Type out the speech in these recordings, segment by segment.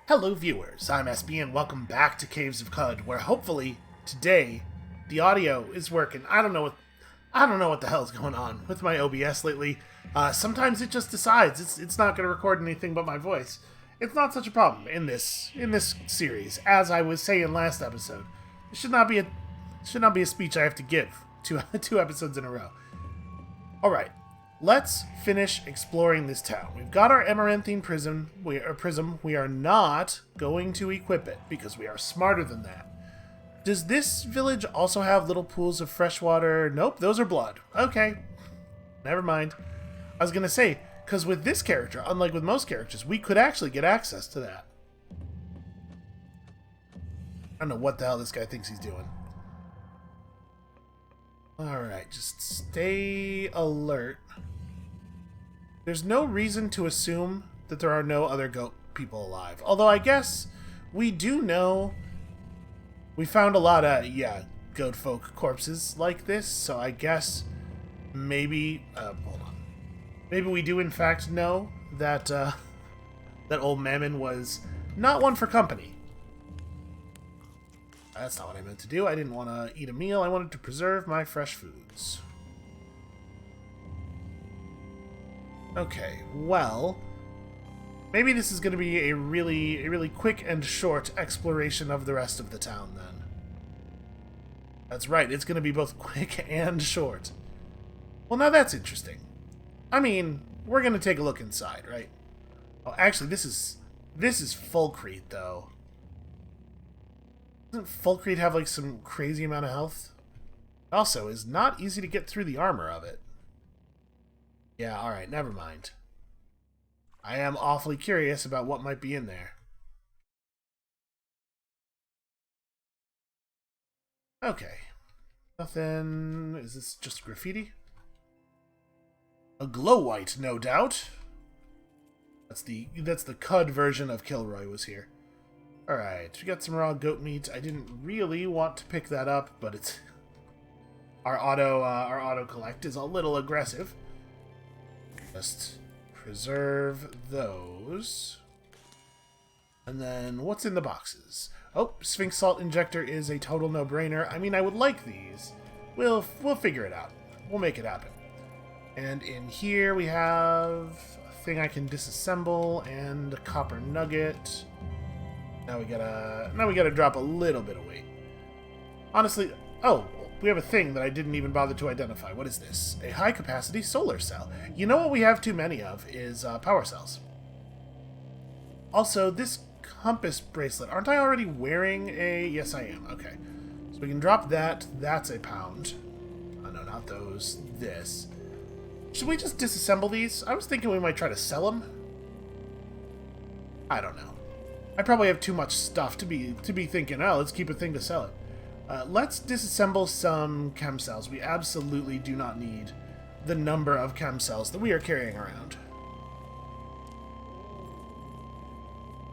Hello viewers, I'm SB and welcome back to Caves of Cud, where hopefully today the audio is working. I don't know what the hell's going on with my OBS lately. Sometimes it just decides it's not going to record anything but my voice. It's not such a problem in this series, as I was saying last episode. It should not be a speech I have to give two episodes in a row. All right. Let's finish exploring this town. We've got our amaranthine prism. We are not going to equip it because we are smarter than that. Does this village also have little pools of fresh water? Nope, those are blood. Okay, never mind. I was going to say, because with this character, unlike with most characters, we could actually get access to that. I don't know what the hell this guy thinks he's doing. Alright, just stay alert. There's no reason to assume that there are no other goat people alive. Although I guess we do know we found a lot of, goat folk corpses like this, so I guess maybe, hold on. Maybe we do in fact know that, that old Mammon was not one for company. That's not what I meant to do. I didn't want to eat a meal. I wanted to preserve my fresh foods. Okay, well, maybe this is going to be a really quick and short exploration of the rest of the town, then. That's right, it's going to be both quick and short. Well, now that's interesting. I mean, we're going to take a look inside, right? Oh, actually, this is Fulcrete, though. Doesn't Fulcrete have, like, some crazy amount of health? Also, is not easy to get through the armor of it. Yeah, alright, never mind. I am awfully curious about what might be in there. Okay. Nothing... Is this just graffiti? A glow white, no doubt. That's the Cud version of Kilroy was here. Alright, we got some raw goat meat. I didn't really want to pick that up, but it's... Our auto collect is a little aggressive. Just preserve those. And then, what's in the boxes? Oh, Sphinx Salt Injector is a total no-brainer. I mean, I would like these. We'll figure it out. We'll make it happen. And in here we have a thing I can disassemble and a copper nugget. Now we gotta drop a little bit of weight. Honestly, oh, we have a thing that I didn't even bother to identify. What is this? A high-capacity solar cell. You know what we have too many of is power cells. Also, this compass bracelet. Aren't I already wearing a... Yes, I am. Okay. So we can drop that. That's a pound. Oh, no, not those. This. Should we just disassemble these? I was thinking we might try to sell them. I don't know. I probably have too much stuff to be thinking, oh, let's keep a thing to sell it. Let's disassemble some chem cells. We absolutely do not need the number of chem cells that we are carrying around.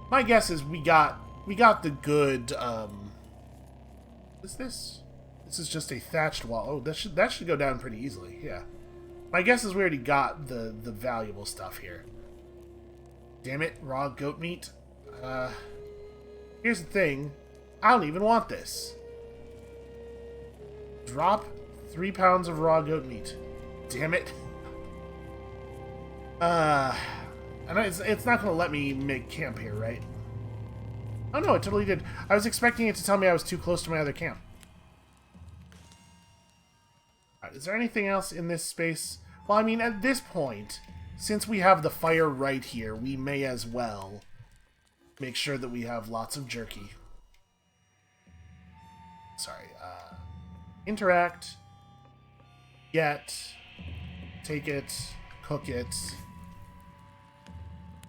My guess is we got the good, what is this? This is just a thatched wall. Oh, that should go down pretty easily, yeah. My guess is we already got the valuable stuff here. Damn it, raw goat meat. Here's the thing. I don't even want this. Drop 3 pounds of raw goat meat. Damn it. And it's not going to let me make camp here, right? Oh no, it totally did. I was expecting it to tell me I was too close to my other camp. Alright, is there anything else in this space? Well, I mean, at this point, since we have the fire right here, we may as well make sure that we have lots of jerky. Sorry, interact, get, take it, cook it.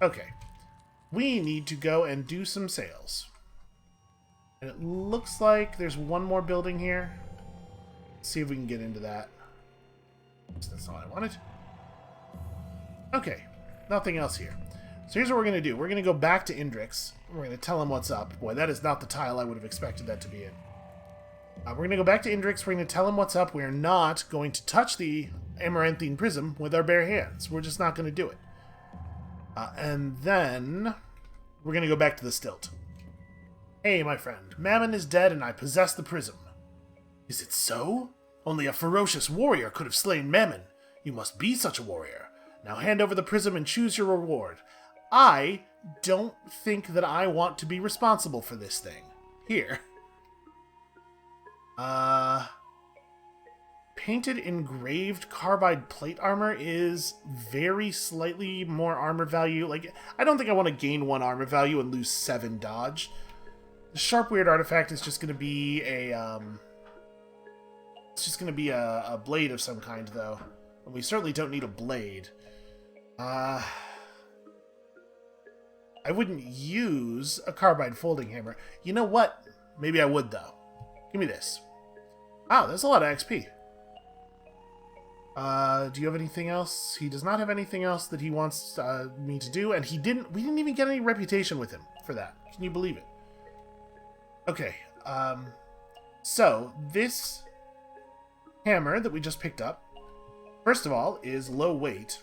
Okay. We need to go and do some sales. And it looks like there's one more building here. Let's see if we can get into that. That's not what I wanted. Okay. Nothing else here. So here's what we're going to do. We're going to go back to Indrix. We're going to tell him what's up. Boy, that is not the tile I would have expected that to be in. We're going to go back to Indrix. We're going to tell him what's up. We're not going to touch the amaranthine prism with our bare hands. We're just not going to do it. And then We're gonna go back to the stilt. Hey, my friend. Mammon is dead and I possess the prism. Is it so? Only a ferocious warrior could have slain Mammon. You must be such a warrior. Now hand over the prism and choose your reward. I don't think that I want to be responsible for this thing. Here. Painted engraved carbide plate armor is very slightly more armor value. Like, I don't think I want to gain 1 armor value and lose 7 dodge. The sharp weird artifact is just going to be a, it's just going to be a blade of some kind, though. And we certainly don't need a blade. I wouldn't use a carbide folding hammer. You know what? Maybe I would, though. Give me this. Wow, that's a lot of XP. Do you have anything else? He does not have anything else that he wants me to do, and we didn't even get any reputation with him for that. Can you believe it? Okay, so this hammer that we just picked up, first of all, is low weight,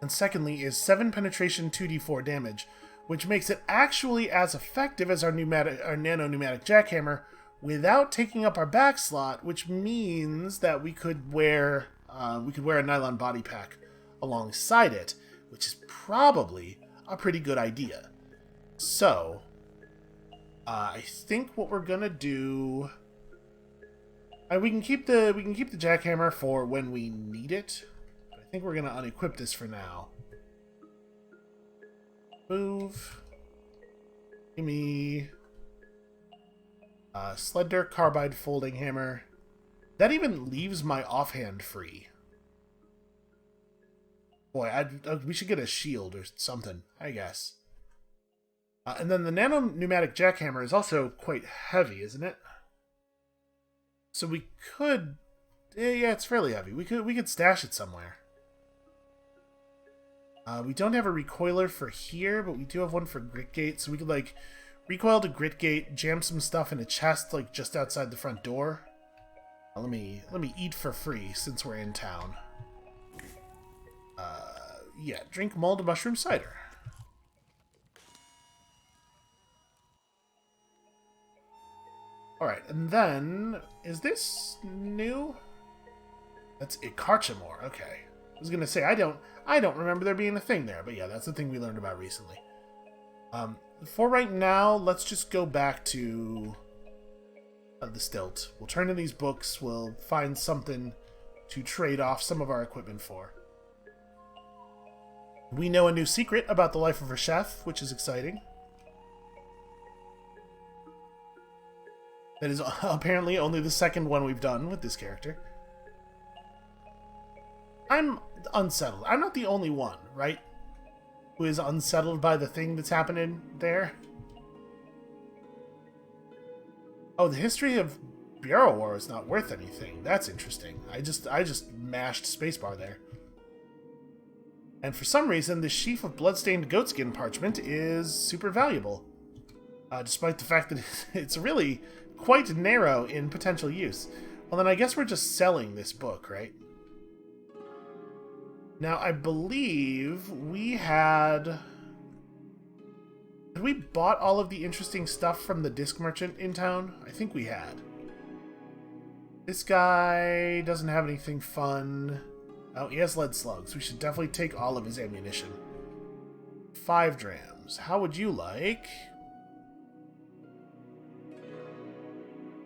and secondly is 7 penetration 2d4 damage, which makes it actually as effective as our nano-pneumatic jackhammer without taking up our back slot, which means that we could wear a nylon body pack alongside it, which is probably a pretty good idea. So, I think what we're gonna do, we can keep the jackhammer for when we need it. But I think we're gonna unequip this for now. Move. Give me Slender carbide folding hammer. That even leaves my offhand free. Boy, we should get a shield or something, I guess. And then the nano-pneumatic jackhammer is also quite heavy, isn't it? So we could... yeah, it's fairly heavy. We could stash it somewhere. We don't have a recoiler for here, but we do have one for Gritgate, so we could, like, recoil to Gritgate, jam some stuff in a chest, like, just outside the front door. Let me eat for free, since we're in town. Yeah, drink mulled mushroom cider. Alright, and then... is this new? That's Ikarchamore, okay. I was gonna say, I don't remember there being a thing there, but yeah, that's the thing we learned about recently. For right now, let's just go back to the stilt. We'll turn in these books, we'll find something to trade off some of our equipment for. We know a new secret about the life of a chef, which is exciting. That is apparently only the second one we've done with this character. I'm unsettled. I'm not the only one, right? Who is unsettled by the thing that's happening there. Oh, the history of Bureau War is not worth anything. That's interesting. I just mashed spacebar there. And for some reason, this sheaf of bloodstained goatskin parchment is super valuable. Despite the fact that it's really quite narrow in potential use. Well, then I guess we're just selling this book, right? Now, I believe we had... had we bought all of the interesting stuff from the disc merchant in town? I think we had. This guy doesn't have anything fun. Oh, he has lead slugs. We should definitely take all of his ammunition. 5 drams. How would you like...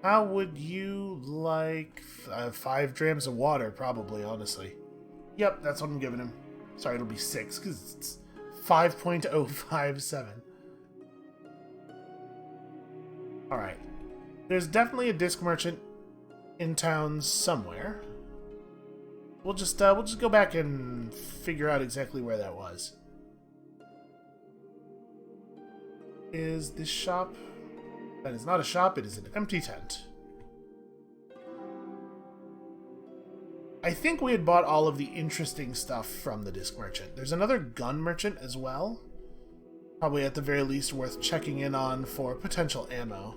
how would you like... 5 drams of water, probably, honestly. Yep, that's what I'm giving him. Sorry, it'll be 6, because it's 5.057. Alright. There's definitely a disc merchant in town somewhere. We'll just go back and figure out exactly where that was. Is this shop? That is not a shop, it is an empty tent. I think we had bought all of the interesting stuff from the disc merchant. There's another gun merchant as well. Probably at the very least worth checking in on for potential ammo.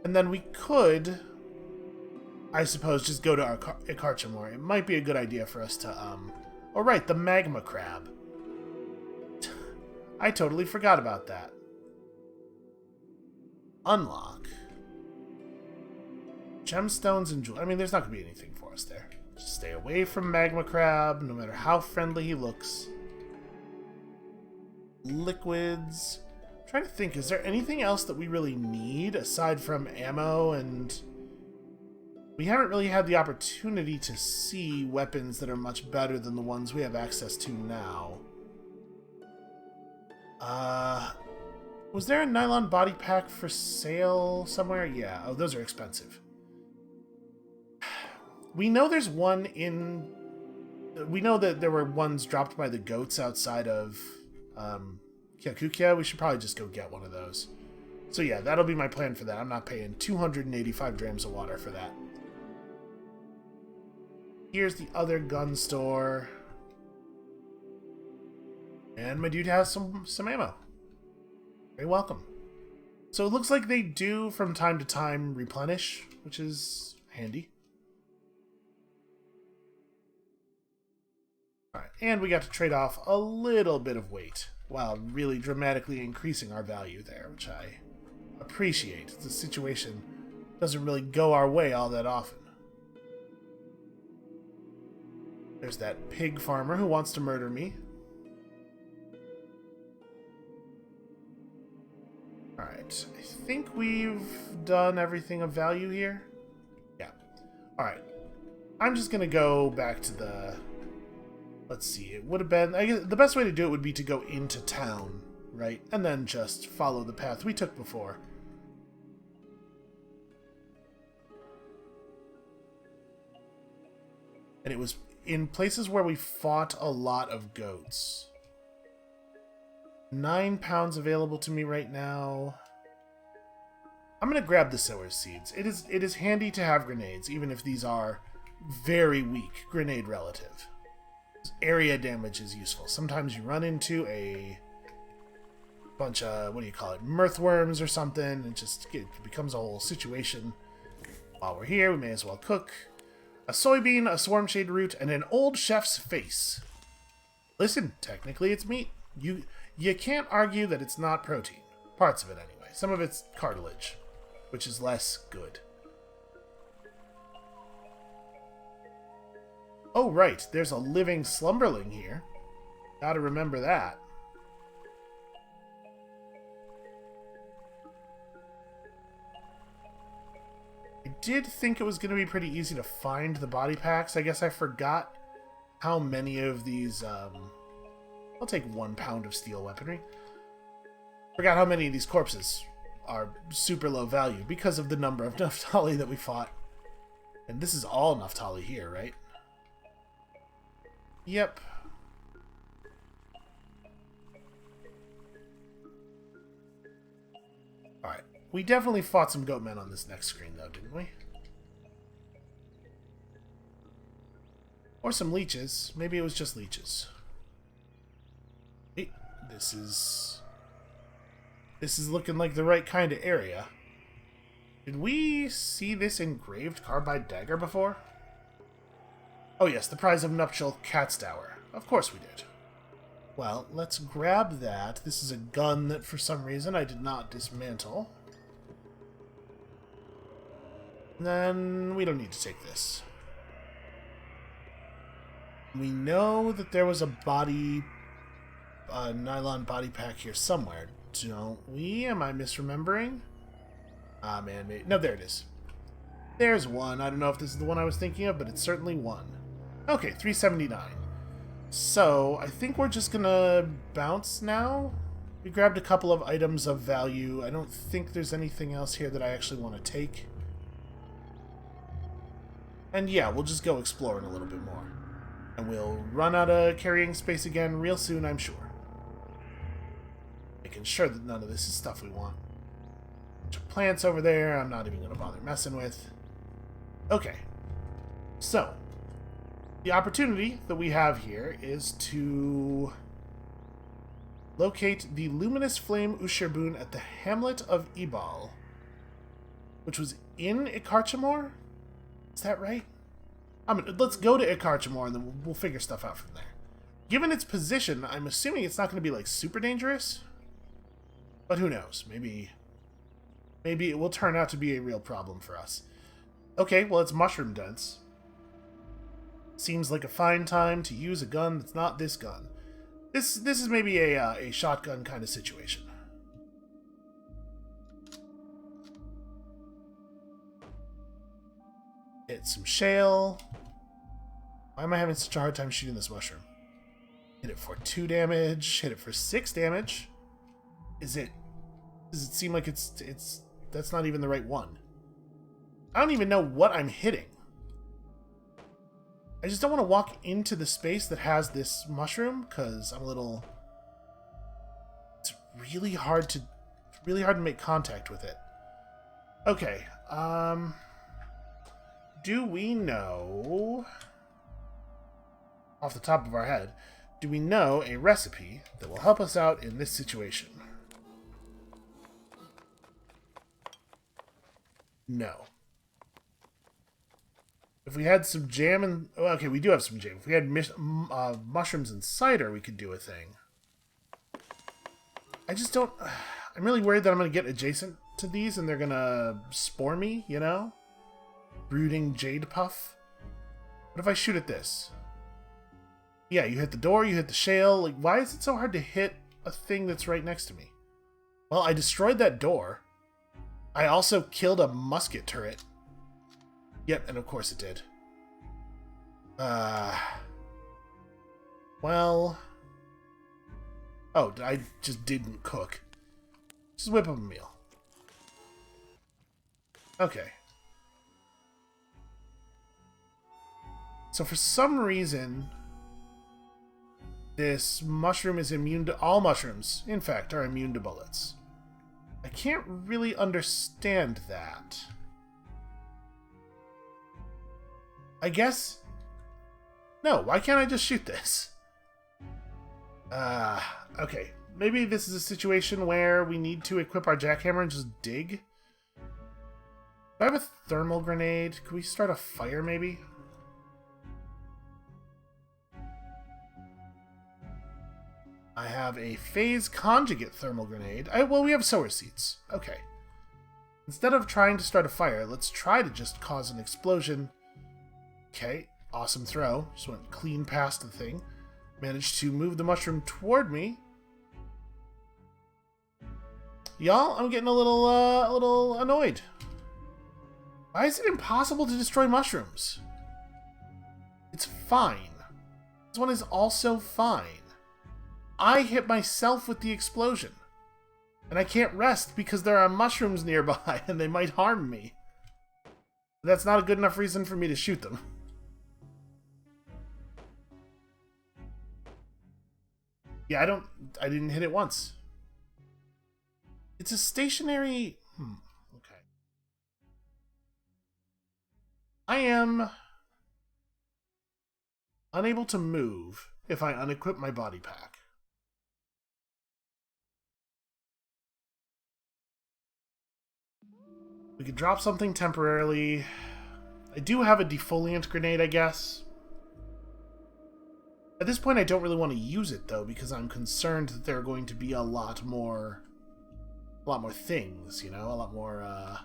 And then we could, I suppose, just go to our Ikarchamore. It might be a good idea for us to, oh right, the magma crab. I totally forgot about that. Unlock. Gemstones and jewels. I mean, there's not going to be anything for us there. Just stay away from Magma Crab, no matter how friendly he looks. Liquids. I'm trying to think, is there anything else that we really need aside from ammo? And we haven't really had the opportunity to see weapons that are much better than the ones we have access to now. Was there a nylon body pack for sale somewhere? Yeah. Oh, those are expensive. We know there's one in... We know that there were ones dropped by the goats outside of Kyakukia. We should probably just go get one of those. So yeah, that'll be my plan for that. I'm not paying 285 drams of water for that. Here's the other gun store. And my dude has some ammo. Very welcome. So it looks like they do, from time to time, replenish, which is handy. Alright, and we got to trade off a little bit of weight, while really dramatically increasing our value there, which I appreciate. The situation doesn't really go our way all that often. There's that pig farmer who wants to murder me. Alright, I think we've done everything of value here. Yeah. Alright. I'm just gonna go back to the... Let's see, it would have been... I guess the best way to do it would be to go into town, right? And then just follow the path we took before. And it was in places where we fought a lot of goats. 9 pounds available to me right now. I'm going to grab the sower seeds. It is handy to have grenades, even if these are very weak grenade relative. Area damage is useful. Sometimes you run into a bunch of, what do you call it, mirthworms or something, and it becomes a whole situation. While we're here, we may as well cook a soybean, a swarmshade root, and an old chef's face. Listen, technically it's meat. You can't argue that it's not protein. Parts of it, anyway. Some of it's cartilage, which is less good. Oh, right. There's a living slumberling here. Gotta remember that. I did think it was going to be pretty easy to find the body packs. I guess I forgot how many of these... I'll take 1 pound of steel weaponry. Forgot how many of these corpses are super low value because of the number of Naphtali that we fought. And this is all Naphtali here, right? Yep. Alright. We definitely fought some goatmen on this next screen, though, didn't we? Or some leeches. Maybe it was just leeches. Hey, this is looking like the right kind of area. Did we see this engraved carbide dagger before? Oh yes, the prize of nuptial cat's dower. Of course we did. Well, let's grab that. This is a gun that for some reason I did not dismantle. And then we don't need to take this. We know that there was a nylon body pack here somewhere, don't we? Am I misremembering? Ah, man, maybe. No, there it is. There's one. I don't know if this is the one I was thinking of, but it's certainly one. Okay, 379. So, I think we're just gonna bounce now. We grabbed a couple of items of value. I don't think there's anything else here that I actually want to take. And yeah, we'll just go exploring a little bit more. And we'll run out of carrying space again real soon, I'm sure. Making sure that none of this is stuff we want. Bunch of plants over there I'm not even going to bother messing with. Okay. So, the opportunity that we have here is to locate the luminous flame Usherbun at the hamlet of Ibal, which was in Ikarchamor? Is that right? Let's go to Ikarchamor and then we'll figure stuff out from there. Given its position, I'm assuming it's not going to be, like, super dangerous. But who knows? Maybe it will turn out to be a real problem for us. Okay, well, it's mushroom dense. Seems like a fine time to use a gun that's not this gun. This is maybe a shotgun kind of situation. Hit some shale. Why am I having such a hard time shooting this mushroom? Hit it for 2 damage. Hit it for 6 damage. Does it seem like that's not even the right one? I don't even know what I'm hitting. I just don't want to walk into the space that has this mushroom because I'm a little... It's really hard to make contact with it. Okay, do we know, off the top of our head, do we know a recipe that will help us out in this situation? No. If we had some jam and... Okay, we do have some jam. If we had mushrooms and cider, we could do a thing. I just don't... I'm really worried that I'm going to get adjacent to these and they're going to spore me, you know? Brooding jade puff. What if I shoot at this? Yeah, you hit the door, you hit the shale. Like, why is it so hard to hit a thing that's right next to me? Well, I destroyed that door. I also killed a musket turret. Yep, and of course it did. Well... Oh, I just didn't cook. Just whip up a meal. Okay. So for some reason, this mushroom is immune to... All mushrooms, in fact, are immune to bullets. I can't really understand that. I guess... No, why can't I just shoot this? Okay. Maybe this is a situation where we need to equip our jackhammer and just dig? Do I have a thermal grenade? Could we start a fire, maybe? I have a phase conjugate thermal grenade. Well, we have sower seeds. Okay. Instead of trying to start a fire, let's try to just cause an explosion. Okay, awesome throw. Just went clean past the thing. Managed to move the mushroom toward me. Y'all, I'm getting a little annoyed. Why is it impossible to destroy mushrooms? It's fine. This one is also fine. I hit myself with the explosion. And I can't rest because there are mushrooms nearby and they might harm me. That's not a good enough reason for me to shoot them. Yeah, I didn't hit it once. It's a stationary... okay. I am unable to move if I unequip my body pack. We could drop something temporarily. I do have a defoliant grenade, I guess. At this point, I don't really want to use it, though, because I'm concerned that there are going to be a lot more things, you know? A lot more,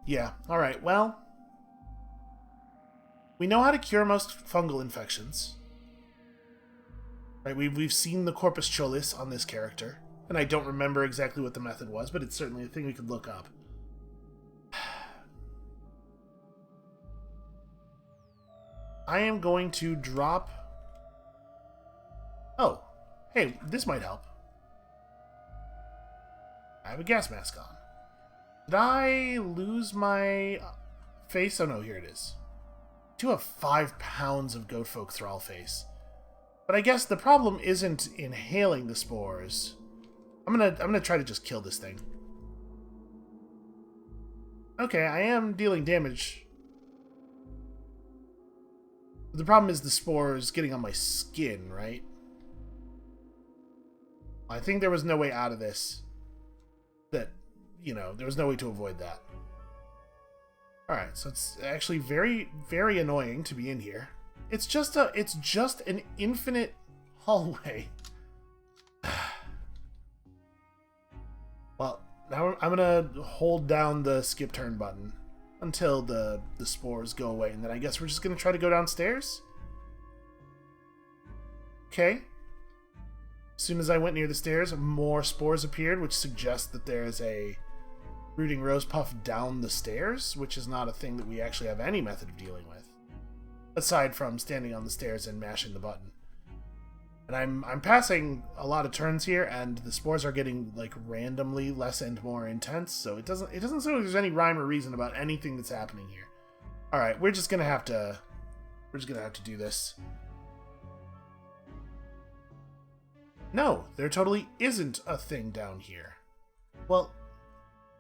Yeah, alright, well... We know how to cure most fungal infections. Right, we've seen the corpus cholis on this character. And I don't remember exactly what the method was, but it's certainly a thing we could look up. I am going to drop... Oh, hey, this might help. I have a gas mask on. Did I lose my face? Oh no, here it is. I do have 5 pounds of goat folk thrall face. But I guess the problem isn't inhaling the spores. I'm gonna try to just kill this thing. Okay, I am dealing damage. The problem is the spores getting on my skin, right? I think there was no way out of this. That, you know, there was no way to avoid that. Alright, so it's actually very, very annoying to be in here. It's just an infinite hallway. Well, now I'm gonna hold down the skip turn button until the spores go away, and then I guess we're just gonna try to go downstairs? Okay. As soon as I went near the stairs, more spores appeared, which suggests that there is a brooding rose puff down the stairs, which is not a thing that we actually have any method of dealing with, aside from standing on the stairs and mashing the button. And I'm passing a lot of turns here, and the spores are getting like randomly less and more intense. So it doesn't seem like there's any rhyme or reason about anything that's happening here. All right, we're just gonna have to do this. No, there totally isn't a thing down here. Well,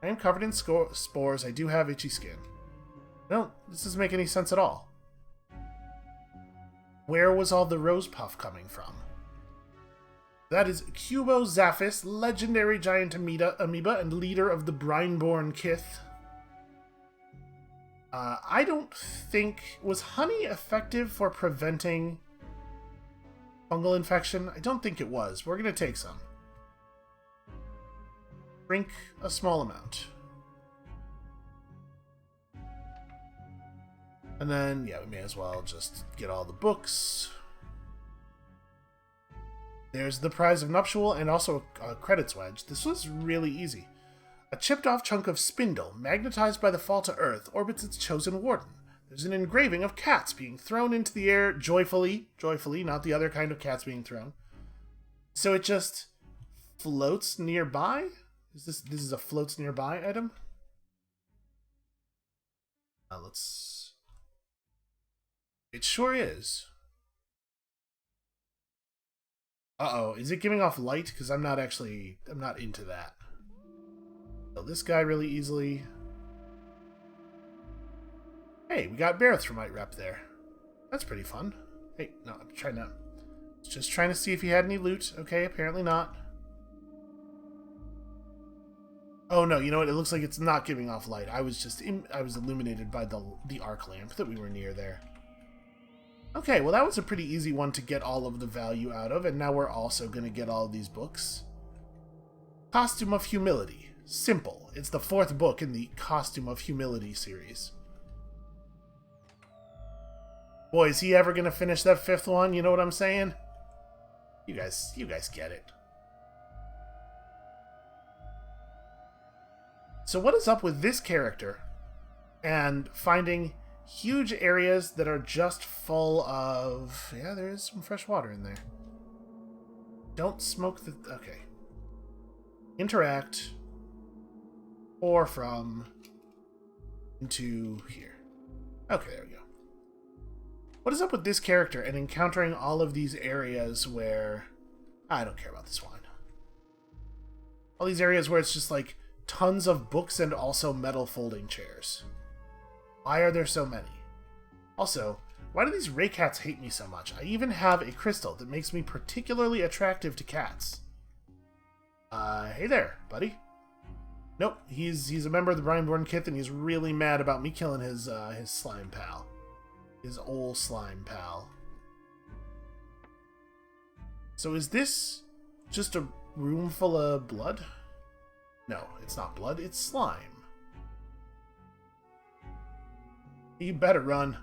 I am covered in spores. I do have itchy skin. No, this doesn't make any sense at all. Where was all the rose puff coming from? That is Cubo Zaphis, legendary giant amoeba and leader of the Brineborn Kith. I don't think... Was honey effective for preventing fungal infection? I don't think it was. We're going to take some. Drink a small amount. And then, yeah, we may as well just get all the books. There's the prize of nuptial and also a credits wedge. This was really easy. A chipped off chunk of spindle, magnetized by the fall to Earth, orbits its chosen warden. There's an engraving of cats being thrown into the air joyfully, not the other kind of cats being thrown. So it just floats nearby? This is a floats nearby item? Let's... It sure is. Uh-oh, is it giving off light? Because I'm not into that. Kill this guy really easily. Hey, we got Barathromite rep there. That's pretty fun. Hey, no, I'm trying to... Just trying to see if he had any loot. Okay, apparently not. Oh no, you know what? It looks like it's not giving off light. I was illuminated by the arc lamp that we were near there. Okay, well that was a pretty easy one to get all of the value out of, and now we're also going to get all of these books. Costume of Humility. Simple. It's the 4th book in the Costume of Humility series. Boy, is he ever going to finish that 5th one? You know what I'm saying? You guys get it. So what is up with this character and finding huge areas that are just full of... Yeah, there is some fresh water in there. Don't smoke the... Okay. Interact. Or from... into here. Okay, there we go. What is up with this character and encountering all of these areas where... I don't care about this one. All these areas where it's just like tons of books and also metal folding chairs. Why are there so many? Also, why do these Ray Cats hate me so much? I even have a crystal that makes me particularly attractive to cats. Hey there, buddy. Nope, he's a member of the Brineborn Kith, and he's really mad about me killing his slime pal. His old slime pal. So is this just a room full of blood? No, it's not blood, it's slime. You better run.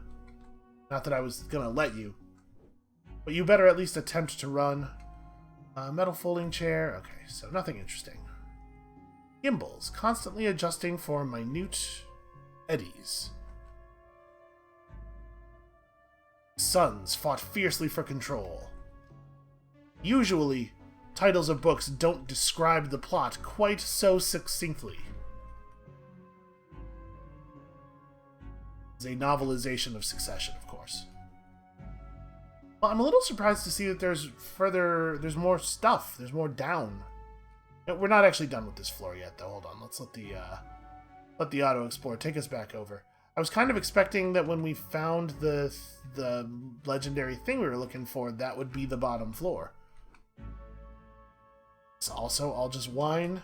Not that I was gonna let you. But you better at least attempt to run. Metal folding chair. Okay, so nothing interesting. Gimbals, constantly adjusting for minute eddies. Sons fought fiercely for control. Usually, titles of books don't describe the plot quite so succinctly. It's a novelization of Succession, of course. Well, I'm a little surprised to see that there's more stuff. There's more down. We're not actually done with this floor yet, though. Hold on. Let's let the auto explorer take us back over. I was kind of expecting that when we found the legendary thing we were looking for, that would be the bottom floor. So also, I'll just whine.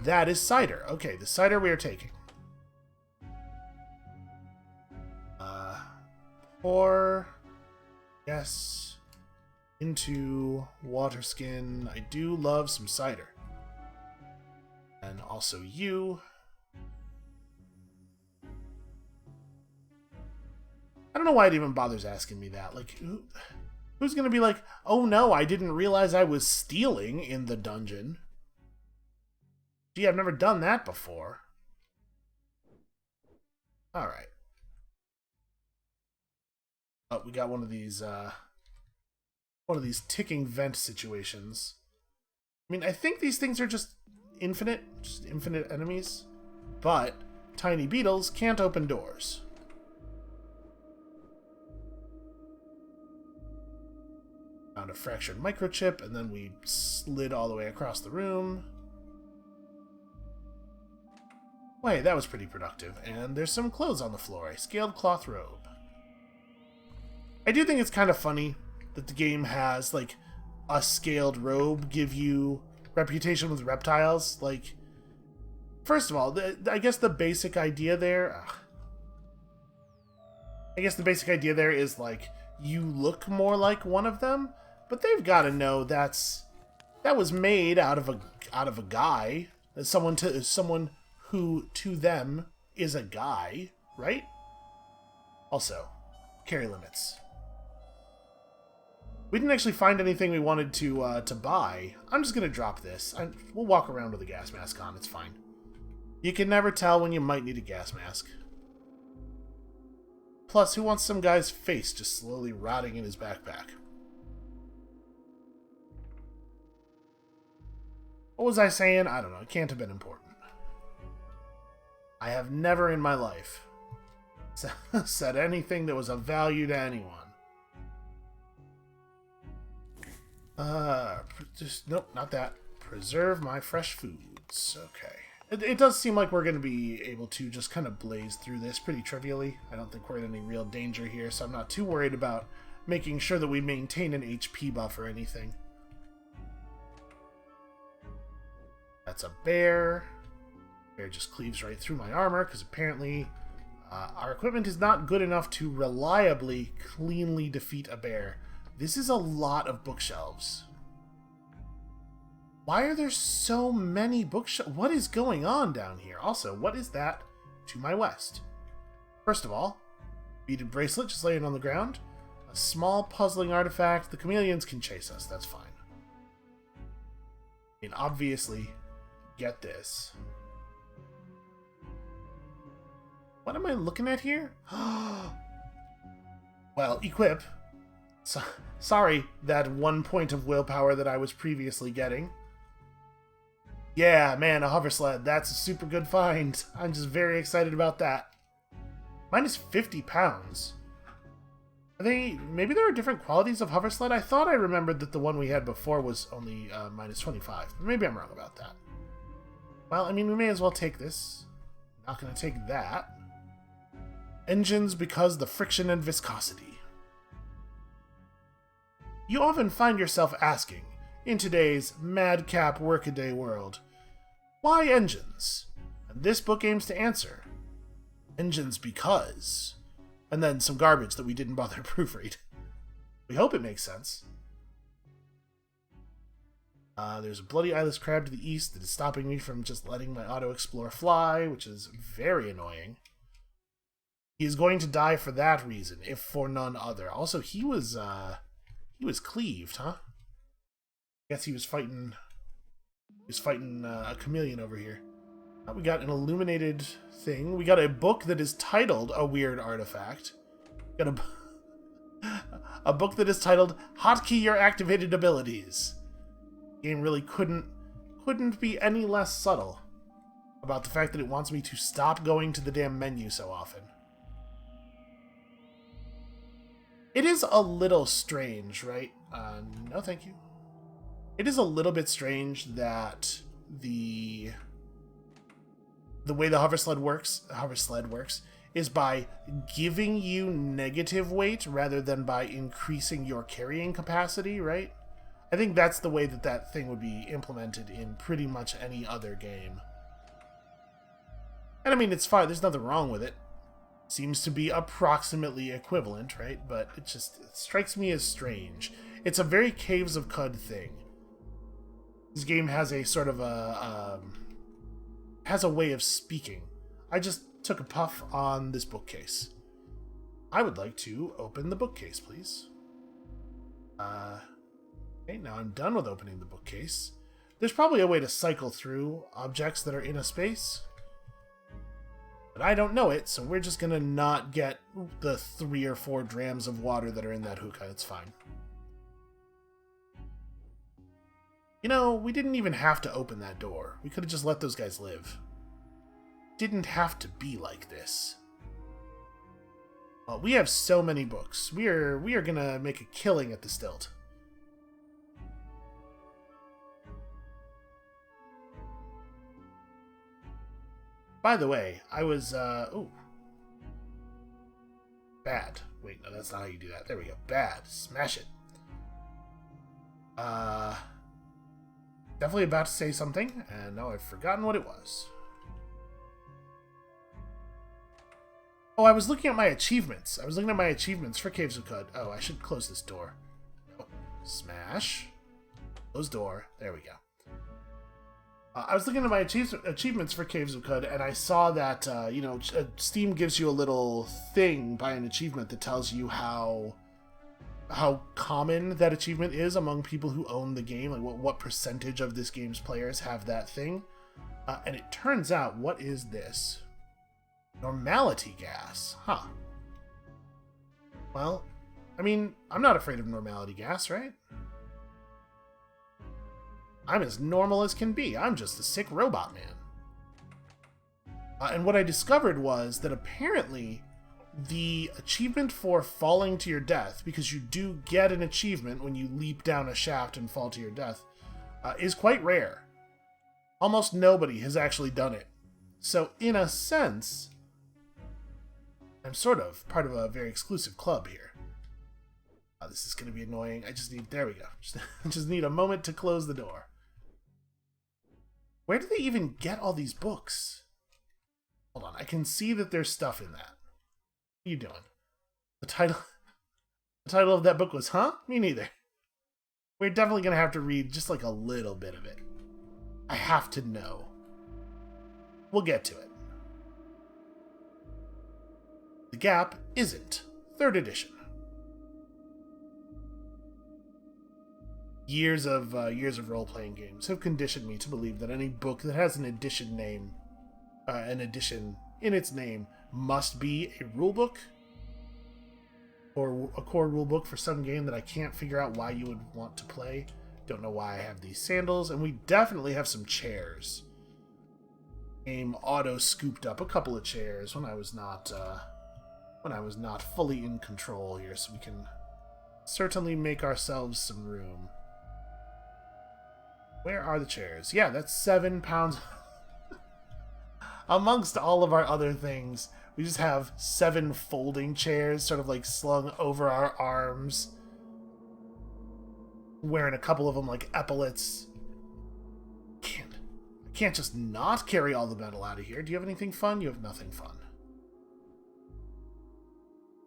That is cider. Okay, the cider we are taking. Pour Yes. Into water skin. I do love some cider. And also you. I don't know why it even bothers asking me that. Like, who's going to be like, oh no, I didn't realize I was stealing in the dungeon. Gee, I've never done that before. Alright. Oh, we got one of these ticking vent situations. I mean, I think these things are just infinite enemies. But tiny beetles can't open doors. Found a fractured microchip, and then we slid all the way across the room. Wait, that was pretty productive. And there's some clothes on the floor. A scaled cloth robe. I do think it's kind of funny that the game has, like, a scaled robe give you reputation with reptiles. Like, first of all, I guess the basic idea there... I guess the basic idea there is, like, you look more like one of them, but they've got to know that was made out of a guy, someone who to them is a guy, right? Also, carry limits. We didn't actually find anything we wanted to buy. I'm just gonna drop this. We'll walk around with a gas mask on. It's fine. You can never tell when you might need a gas mask. Plus, who wants some guy's face just slowly rotting in his backpack? What was I saying? I don't know. It can't have been important. I have never in my life said anything that was of value to anyone. Nope, not that. Preserve my fresh foods. Okay. It does seem like we're going to be able to just kind of blaze through this pretty trivially. I don't think we're in any real danger here, so I'm not too worried about making sure that we maintain an HP buff or anything. That's a bear. Bear just cleaves right through my armor, because apparently our equipment is not good enough to reliably, cleanly defeat a bear. This is a lot of bookshelves. Why are there so many bookshelves? What is going on down here? Also, what is that to my west? First of all, beaded bracelet just laying on the ground. A small puzzling artifact. The chameleons can chase us. That's fine. I mean, obviously, get this. What am I looking at here? Well, equip. Sorry, that 1 point of willpower that I was previously getting. Yeah, man, a hover sled. That's a super good find. I'm just very excited about that. Minus 50 pounds. Maybe there are different qualities of hover sled? I thought I remembered that the one we had before was only minus 25. Maybe I'm wrong about that. Well, I mean, we may as well take this. Not going to take that. Engines because the friction and viscosity. You often find yourself asking, in today's madcap workaday world, why engines? And this book aims to answer. Engines because... And then some garbage that we didn't bother to proofread. We hope it makes sense. There's a bloody eyeless crab to the east that is stopping me from just letting my auto-explorer fly, which is very annoying. He is going to die for that reason, if for none other. Also, he was cleaved, huh? I guess he was fighting a chameleon over here. We got an illuminated thing. We got a book that is titled A Weird Artifact. We got a book that is titled Hotkey Your Activated Abilities. The game really couldn't be any less subtle about the fact that it wants me to stop going to the damn menu so often. It is a little strange, right? No, thank you. It is a little bit strange that the way the hover sled works is by giving you negative weight rather than by increasing your carrying capacity, right? I think that's the way that thing would be implemented in pretty much any other game. And I mean, it's fine. There's nothing wrong with it. seems to be approximately equivalent, right? But it strikes me as strange. It's a very Caves of Cud thing. This game has a sort of has a way of speaking. I just took a puff on this bookcase. I would like to open the bookcase, please. Okay, now I'm done with opening the bookcase. There's probably a way to cycle through objects that are in a space, but I don't know it, so we're just gonna not get the 3 or 4 drams of water that are in that hookah. It's fine. You know, we didn't even have to open that door. We could have just let those guys live. Didn't have to be like this. Well, we have so many books. We are gonna make a killing at the stilt. By the way, I was, ooh. Bad. Wait, no, that's not how you do that. There we go. Bad. Smash it. Definitely about to say something, and now I've forgotten what it was. Oh, I was looking at my achievements. I was looking at my achievements for Caves of Cud. Oh, I should close this door. Oh, smash. Close door. There we go. I was looking at my achievements for Caves of Cud, and I saw that, you know, Steam gives you a little thing by an achievement that tells you how common that achievement is among people who own the game, like what percentage of this game's players have that thing. And it turns out, what is this? Normality gas. Huh. Well, I mean, I'm not afraid of normality gas, right? I'm as normal as can be. I'm just a sick robot man. And what I discovered was that apparently the achievement for falling to your death, because you do get an achievement when you leap down a shaft and fall to your death, is quite rare. Almost nobody has actually done it. So in a sense, I'm sort of part of a very exclusive club here. This is going to be annoying. There we go. Just need a moment to close the door. Where do they even get all these books? Hold on, I can see that there's stuff in that. What are you doing? The title of that book was, huh? Me neither. We're definitely going to have to read just like a little bit of it. I have to know. We'll get to it. The Gap Isn't. 3rd edition. Years of role-playing games have conditioned me to believe that any book that has an edition in its name must be a rulebook or a core rulebook for some game that I can't figure out why you would want to play. Don't know why I have these sandals, and we definitely have some chairs. Game auto scooped up a couple of chairs when I was not fully in control here, so we can certainly make ourselves some room. Where are the chairs? Yeah, that's 7 pounds. Amongst all of our other things, we just have 7 folding chairs sort of like slung over our arms. Wearing a couple of them like epaulets. I can't just not carry all the metal out of here. Do you have anything fun? You have nothing fun.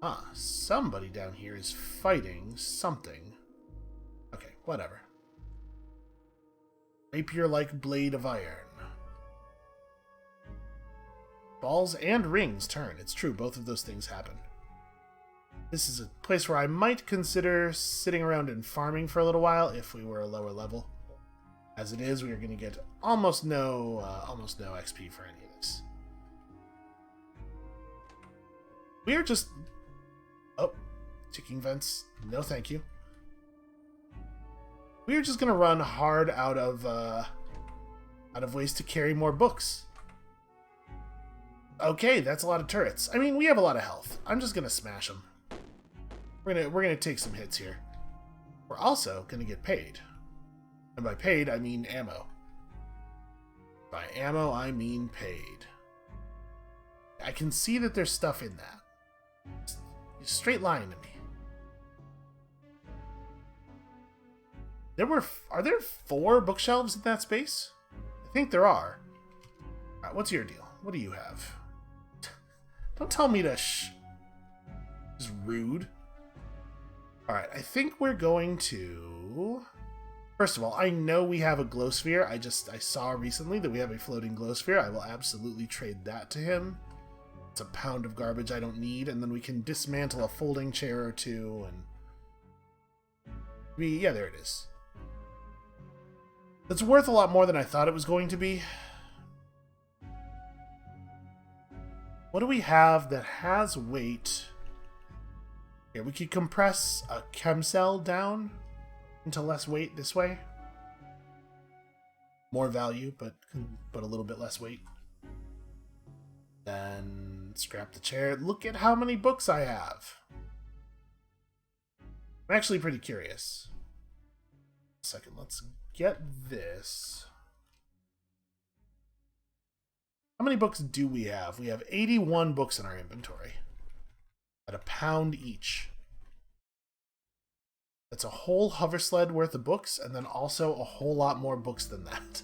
Ah, somebody down here is fighting something. Okay, whatever. Rapier-like blade of iron. Balls and rings turn. It's true, both of those things happen. This is a place where I might consider sitting around and farming for a little while if we were a lower level. As it is, we are going to get almost no XP for any of this. We are just... Oh, ticking vents. No, thank you. We are just going to run hard out of ways to carry more books. Okay, that's a lot of turrets. I mean, we have a lot of health. I'm just going to smash them. We're gonna take some hits here. We're also going to get paid. And by paid, I mean ammo. By ammo, I mean paid. I can see that there's stuff in that. Straight line to me. Are there 4 bookshelves in that space? I think there are. Alright, what's your deal? What do you have? Don't tell me to shh. Just rude. Alright, I think we're going to... First of all, I know we have a glow sphere. I saw recently that we have a floating glow sphere. I will absolutely trade that to him. It's a pound of garbage I don't need, and then we can dismantle a folding chair or two, and... yeah, there it is. It's worth a lot more than I thought it was going to be. What do we have that has weight? Here, we could compress a chem cell down into less weight this way. More value, but a little bit less weight. Then scrap the chair. Look at how many books I have. I'm actually pretty curious. A second, let's get this. How many books do we have? We have 81 books in our inventory. At a pound each. That's a whole hover sled worth of books, and then also a whole lot more books than that.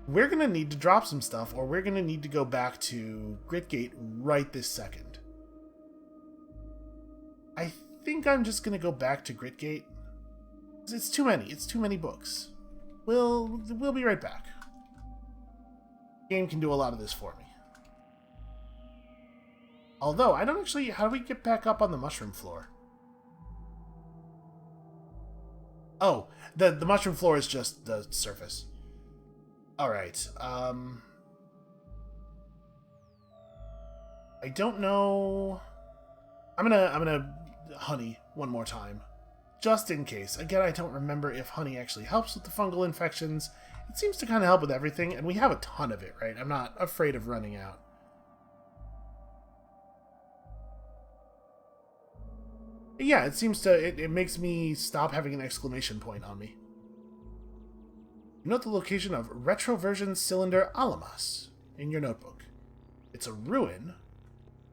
We're going to need to drop some stuff, or we're going to need to go back to Gritgate right this second. I think I'm just going to go back to Gritgate. It's too many. It's too many books. We'll be right back. The game can do a lot of this for me. Although, I don't actually... How do we get back up on the mushroom floor? Oh, the mushroom floor is just the surface. Alright, I don't know... I'm gonna honey one more time. Just in case. Again, I don't remember if honey actually helps with the fungal infections. It seems to kind of help with everything, and we have a ton of it, right? I'm not afraid of running out. Yeah, it seems to... It makes me stop having an exclamation point on me. Note the location of Retroversion Cylinder Alamas in your notebook. It's a ruin.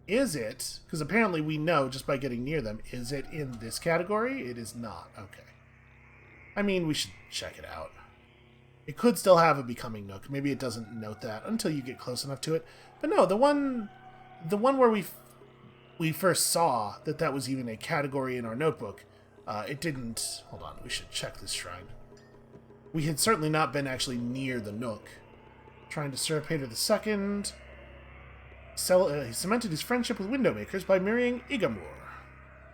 Is it... Because apparently we know just by getting near them. Is it in this category? It is not. Okay. I mean, we should check it out. It could still have a Becoming Nook. Maybe it doesn't note that until you get close enough to it. But no, the one where we first saw that was even a category in our notebook, it didn't... Hold on, we should check this shrine. We had certainly not been actually near the Nook. Trying to Surapater II. He cemented his friendship with Windowmakers by marrying Igamur,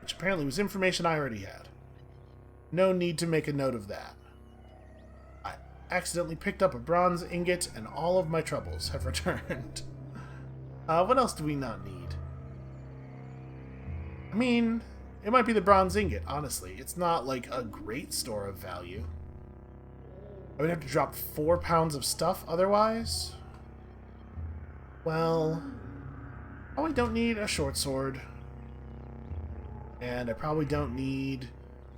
which apparently was information I already had. No need to make a note of that. I accidentally picked up a bronze ingot, and all of my troubles have returned. What else do we not need? I mean, it might be the bronze ingot, honestly. It's not like a great store of value. I would have to drop 4 pounds of stuff otherwise. Well, I probably don't need a short sword. And I probably don't need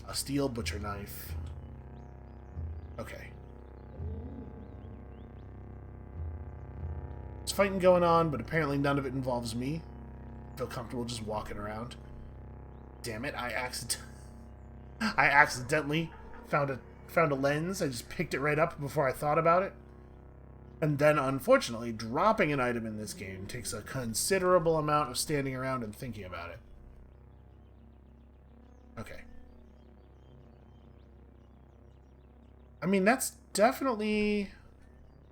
a steel butcher knife. Okay. There's fighting going on, but apparently none of it involves me. I feel comfortable just walking around. Damn it, I accidentally found a lens. I just picked it right up before I thought about it. And then, unfortunately, dropping an item in this game takes a considerable amount of standing around and thinking about it. Okay. I mean, that's definitely...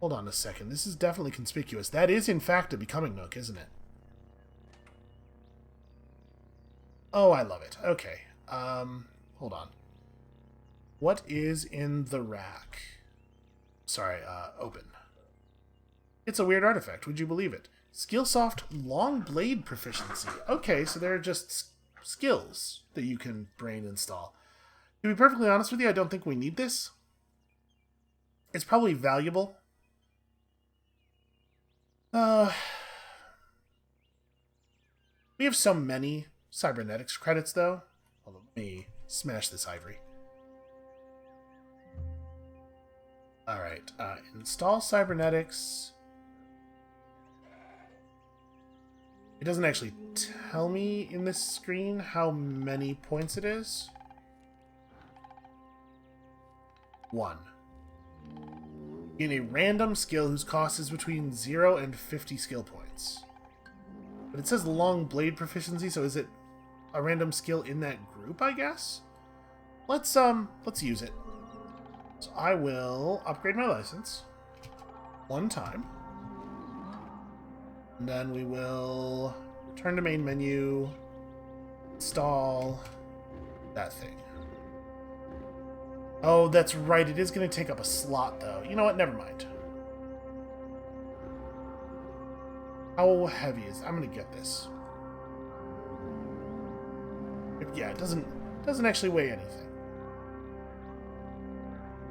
Hold on a second. This is definitely conspicuous. That is, in fact, a Becoming Nook, isn't it? Oh, I love it. Okay. Hold on. What is in the rack? Sorry, open. It's a weird artifact. Would you believe it? Skillsoft Long Blade Proficiency. Okay, so there are just skills that you can brain install. To be perfectly honest with you, I don't think we need this. It's probably valuable. We have so many cybernetics credits, though. Hold on, let me smash this ivory. Alright, install cybernetics. It doesn't actually tell me in this screen how many points it is. 1. In a random skill whose cost is between 0 and 50 skill points. But it says long blade proficiency, so is it a random skill in that group, I guess? Let's use it. So I will upgrade my license one time. And then we will return to main menu, install that thing. Oh, that's right. It is going to take up a slot, though. You know what? Never mind. How heavy is it? I'm going to get this. Yeah, it doesn't actually weigh anything.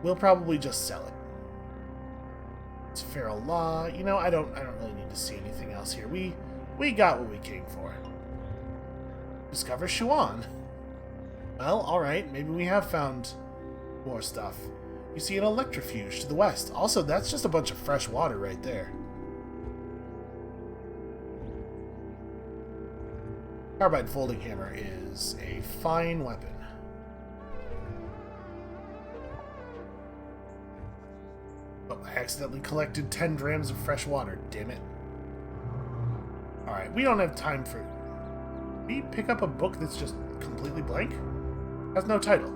We'll probably just sell it. It's feral law. You know, I don't really need to see anything else here. We got what we came for. Discover Shuan. Well, alright, maybe we have found more stuff. You see an electrofuge to the west. Also, that's just a bunch of fresh water right there. Carbide folding hammer is a fine weapon. Oh, I accidentally collected 10 grams of fresh water, damn it. Alright, we don't have time for... Can we pick up a book that's just completely blank? Has no title.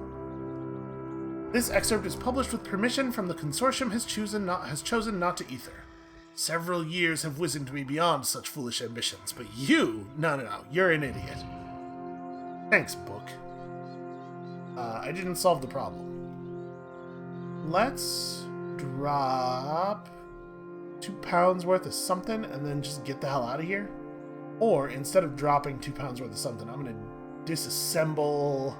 This excerpt is published with permission from the consortium has chosen not to ether. Several years have wizened me beyond such foolish ambitions, but you... No, you're an idiot. Thanks, book. I didn't solve the problem. Let's drop 2 pounds worth of something and then just get the hell out of here. Or, instead of dropping 2 pounds worth of something, I'm going to disassemble...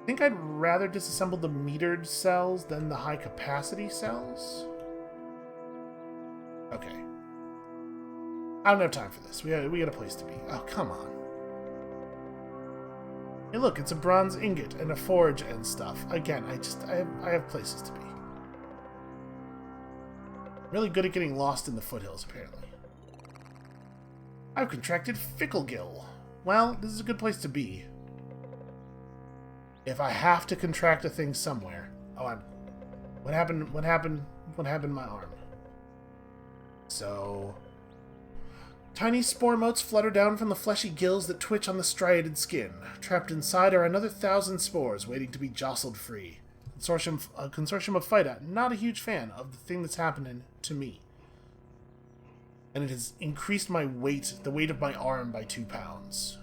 I think I'd rather disassemble the metered cells than the high-capacity cells. Okay. I don't have time for this. We got a place to be. Oh, come on. Hey, look, it's a bronze ingot and a forge and stuff. Again, I have places to be. Really good at getting lost in the foothills, apparently. I've contracted fickle gill. Well, this is a good place to be. If I have to contract a thing somewhere. Oh, what happened to my arm? So... Tiny spore motes flutter down from the fleshy gills that twitch on the striated skin. Trapped inside are another 1,000 spores waiting to be jostled free. A consortium of Phyta, not a huge fan of the thing that's happening to me. And it has increased my weight, the weight of my arm, by 2 pounds.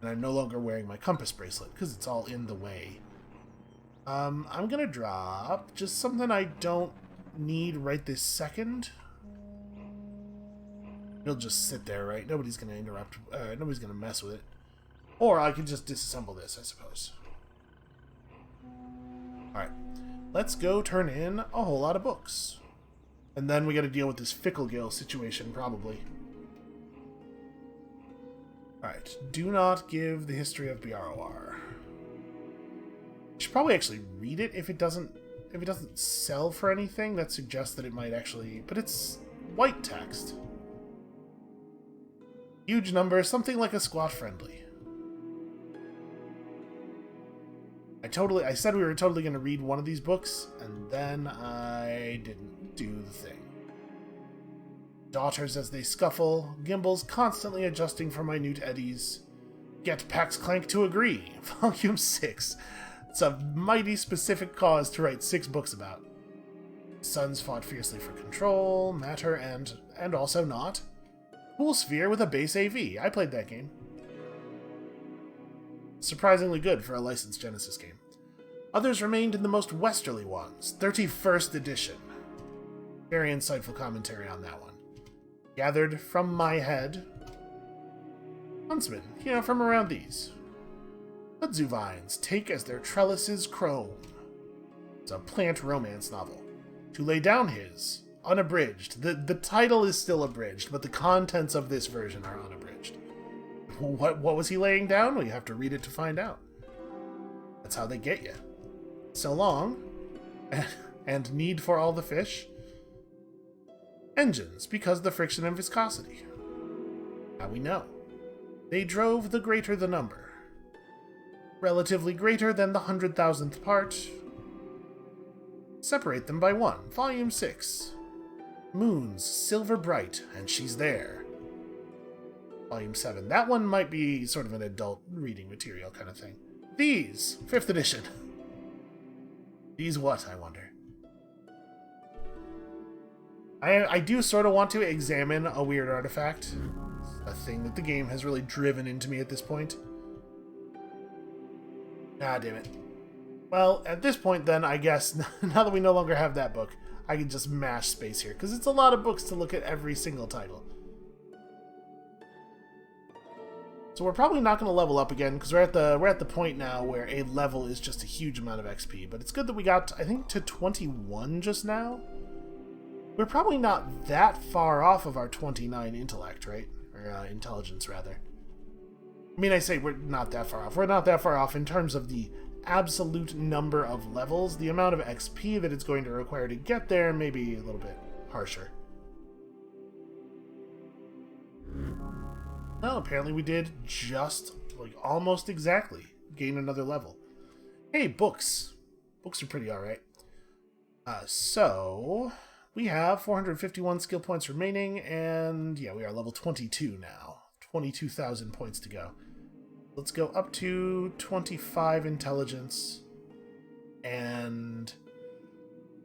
And I'm no longer wearing my compass bracelet, because it's all in the way. I'm gonna drop just something I don't need right this second. It'll just sit there, right? Nobody's gonna interrupt, nobody's gonna mess with it. Or I could just disassemble this, I suppose. Alright, let's go turn in a whole lot of books. And then we gotta deal with this fickle gill situation, probably. Alright, do not give the history of BROR. You should probably actually read it if it doesn't sell for anything. That suggests that it might actually... But it's white text. Huge number, something like a squat friendly. I said we were totally going to read one of these books, and then I didn't do the thing. Daughters as they scuffle, gimbals constantly adjusting for minute eddies. Get Pax Clank to agree. Volume 6. It's a mighty specific cause to write 6 books about. Sons fought fiercely for control, matter, and also not. Cool sphere with a base AV. I played that game. Surprisingly good for a licensed Genesis game. Others remained in the most westerly ones. 31st edition. Very insightful commentary on that one. Gathered from my head. Huntsmen, from around these. Kudzu vines take as their trellises chrome. It's a plant romance novel. To lay down his, unabridged. The title is still abridged, but the contents of this version are unabridged. What was he laying down? Well, you have to read it to find out. That's how they get you. So long, and need for all the fish. Engines, because of the friction and viscosity. Now we know. They drove the greater the number. Relatively greater than the 100,000th part. Separate them by 1. Volume 6. Moon's silver bright, and she's there. Volume 7. That one might be sort of an adult reading material kind of thing. These! 5th edition. These what, I wonder? I do sort of want to examine a weird artifact. A thing that the game has really driven into me at this point. Ah, damn it. Well, at this point then, I guess, now that we no longer have that book, I can just mash space here, because it's a lot of books to look at every single title. So we're probably not going to level up again, because we're at the point now where a level is just a huge amount of XP. But it's good that we got, I think, to 21 just now. We're probably not that far off of our 29 intellect, right? Or intelligence, rather. I mean, I say we're not that far off. We're not that far off in terms of the absolute number of levels. The amount of XP that it's going to require to get there may be a little bit harsher. No, apparently we did just, like, almost exactly gain another level. Hey, books. Books are pretty alright. So, we have 451 skill points remaining, and yeah, we are level 22 now. 22,000 points to go. Let's go up to 25 intelligence, and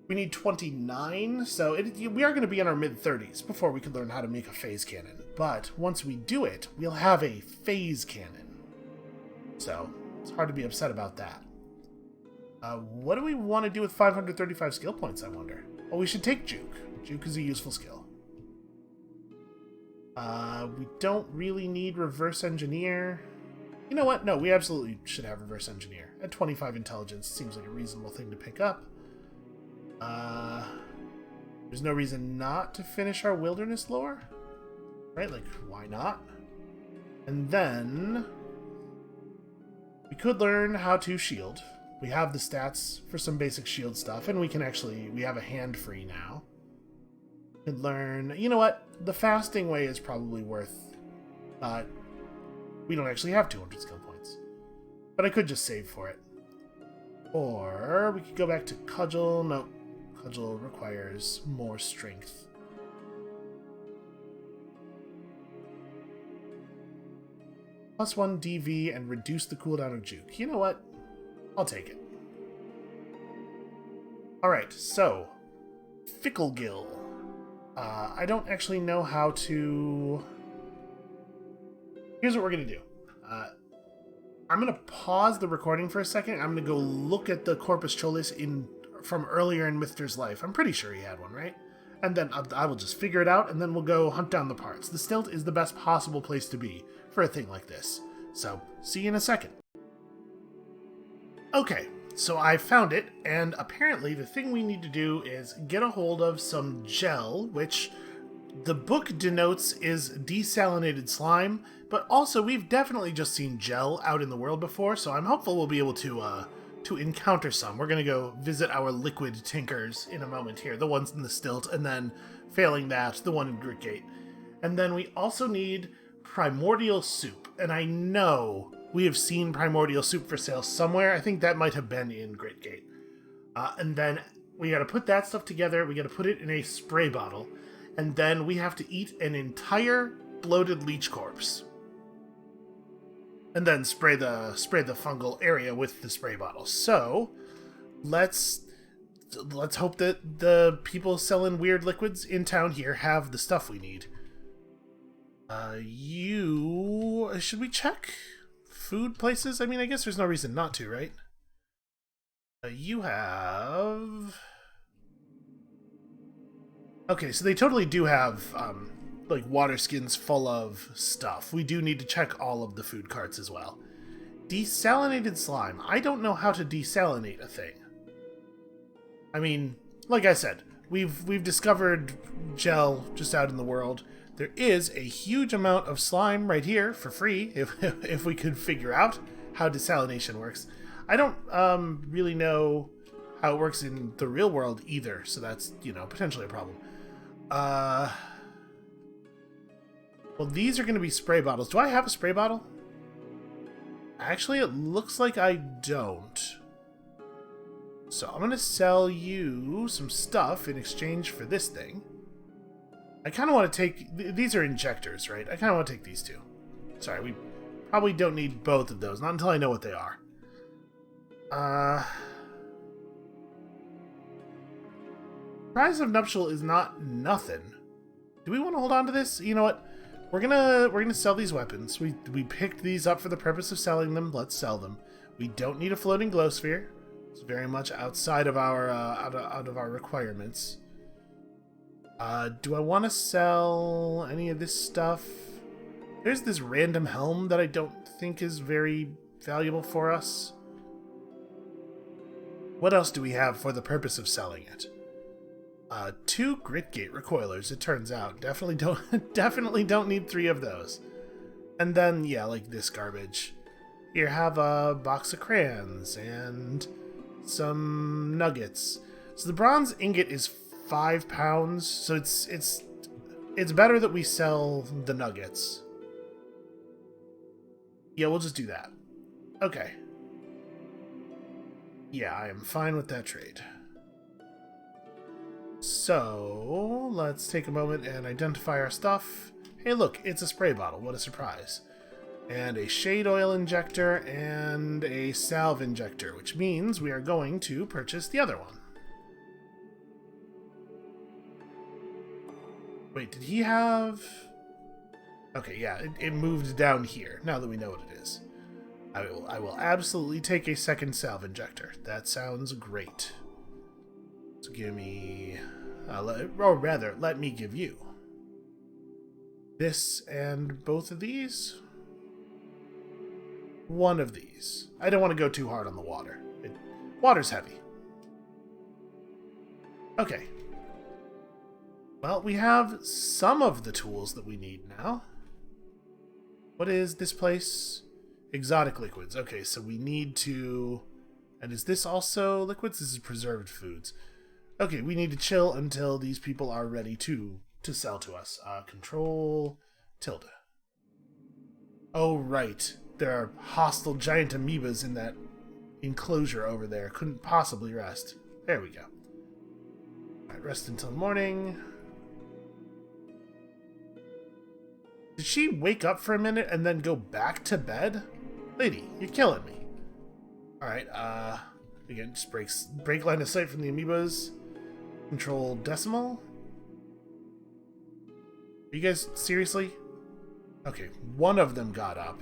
we need 29, so we are going to be in our mid-30s before we can learn how to make a phase cannon. But once we do it, we'll have a phase cannon. So, it's hard to be upset about that. What do we want to do with 535 skill points, I wonder? Well, we should take Juke. Juke is a useful skill. We don't really need Reverse Engineer. You know what? No, we absolutely should have Reverse Engineer. At 25 intelligence, seems like a reasonable thing to pick up. There's no reason not to finish our Wilderness lore. Right? Like, why not? And then we could learn how to shield. We have the stats for some basic shield stuff, and we have a hand free now. We could learn, you know what? The fasting way is probably worth, we don't actually have 200 skill points. But I could just save for it. Or we could go back to Cudgel. No, Cudgel requires more strength. +1 DV and reduce the cooldown of Juke. You know what? I'll take it. Alright, so Fickle Gill. I don't actually know how to... Here's what we're going to do. I'm going to pause the recording for a second. I'm going to go look at the Corpus Cholis from earlier in Mithter's life. I'm pretty sure he had one, right? And then I will just figure it out, and then we'll go hunt down the parts. The stilt is the best possible place to be for a thing like this. So, see you in a second. Okay, so I found it, and apparently the thing we need to do is get a hold of some gel, which the book denotes is desalinated slime, but also we've definitely just seen gel out in the world before, so I'm hopeful we'll be able to encounter some. We're going to go visit our liquid tinkers in a moment here, the ones in the stilt, and then, failing that, the one in Gritgate. And then we also need primordial soup, and I know we have seen primordial soup for sale somewhere. I think that might have been in Gritgate. And then we got to put that stuff together, we got to put it in a spray bottle, and then we have to eat an entire bloated leech corpse. And then spray the fungal area with the spray bottle. So, let's hope that the people selling weird liquids in town here have the stuff we need. Should we check food places? I mean, I guess there's no reason not to, right? You have... Okay, so they totally do have, like, water skins full of stuff. We do need to check all of the food carts as well. Desalinated slime. I don't know how to desalinate a thing. I mean, like I said, we've discovered gel just out in the world. There is a huge amount of slime right here for free, if we could figure out how desalination works. I don't really know how it works in the real world either, so that's, potentially a problem. Well, these are going to be spray bottles. Do I have a spray bottle? Actually, it looks like I don't. So I'm going to sell you some stuff in exchange for this thing. I kind of want to take... These are injectors, right? I kind of want to take these two. Sorry, we probably don't need both of those. Not until I know what they are. Prize of Nuptial is not nothing. Do we want to hold on to this? You know what? We're gonna sell these weapons. We picked these up for the purpose of selling them. Let's sell them. We don't need a floating glow sphere. It's very much outside of our out of our requirements. Do I want to sell any of this stuff? There's this random helm that I don't think is very valuable for us. What else do we have for the purpose of selling it? 2 Gritgate recoilers, it turns out. Definitely don't need 3 of those. And then, yeah, like this garbage. Here, have a box of crayons and some nuggets. So the bronze ingot is £5, so it's better that we sell the nuggets. Yeah, we'll just do that. Okay. Yeah, I am fine with that trade. So, let's take a moment and identify our stuff. Hey look, it's a spray bottle, what a surprise. And a shade oil injector and a salve injector, which means we are going to purchase the other one. Wait, did he have... Okay, yeah, it moved down here, now that we know what it is. I will absolutely take a second salve injector. That sounds great. So give me... or rather, let me give you this and both of these. One of these. I don't want to go too hard on the water. Water's heavy. Okay. Well, we have some of the tools that we need now. What is this place? Exotic liquids. Okay, so we need to... And is this also liquids? This is preserved foods. Okay, we need to chill until these people are ready to sell to us. Control... tilde. Oh, right. There are hostile giant amoebas in that enclosure over there. Couldn't possibly rest. There we go. Alright, rest until morning. Did she wake up for a minute and then go back to bed? Lady, you're killing me. Alright, again, just break line of sight from the amoebas. Control decimal. Are you guys seriously? Okay, one of them got up.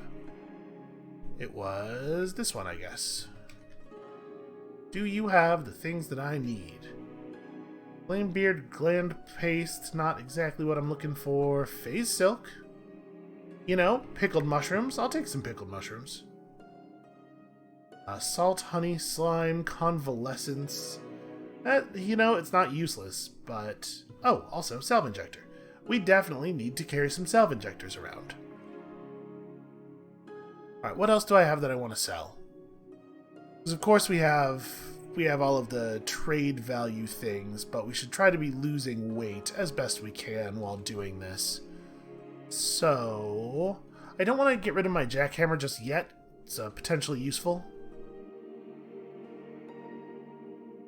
It was this one, I guess. Do you have the things that I need? Flamebeard gland paste, not exactly what I'm looking for. Phase silk. You know, pickled mushrooms. I'll take some pickled mushrooms. Salt, honey, slime, convalescence. You know, it's not useless, but... Oh, also, salve injector. We definitely need to carry some salve injectors around. Alright, what else do I have that I want to sell? Because of course we have all of the trade value things, but we should try to be losing weight as best we can while doing this. So... I don't want to get rid of my jackhammer just yet. It's potentially useful.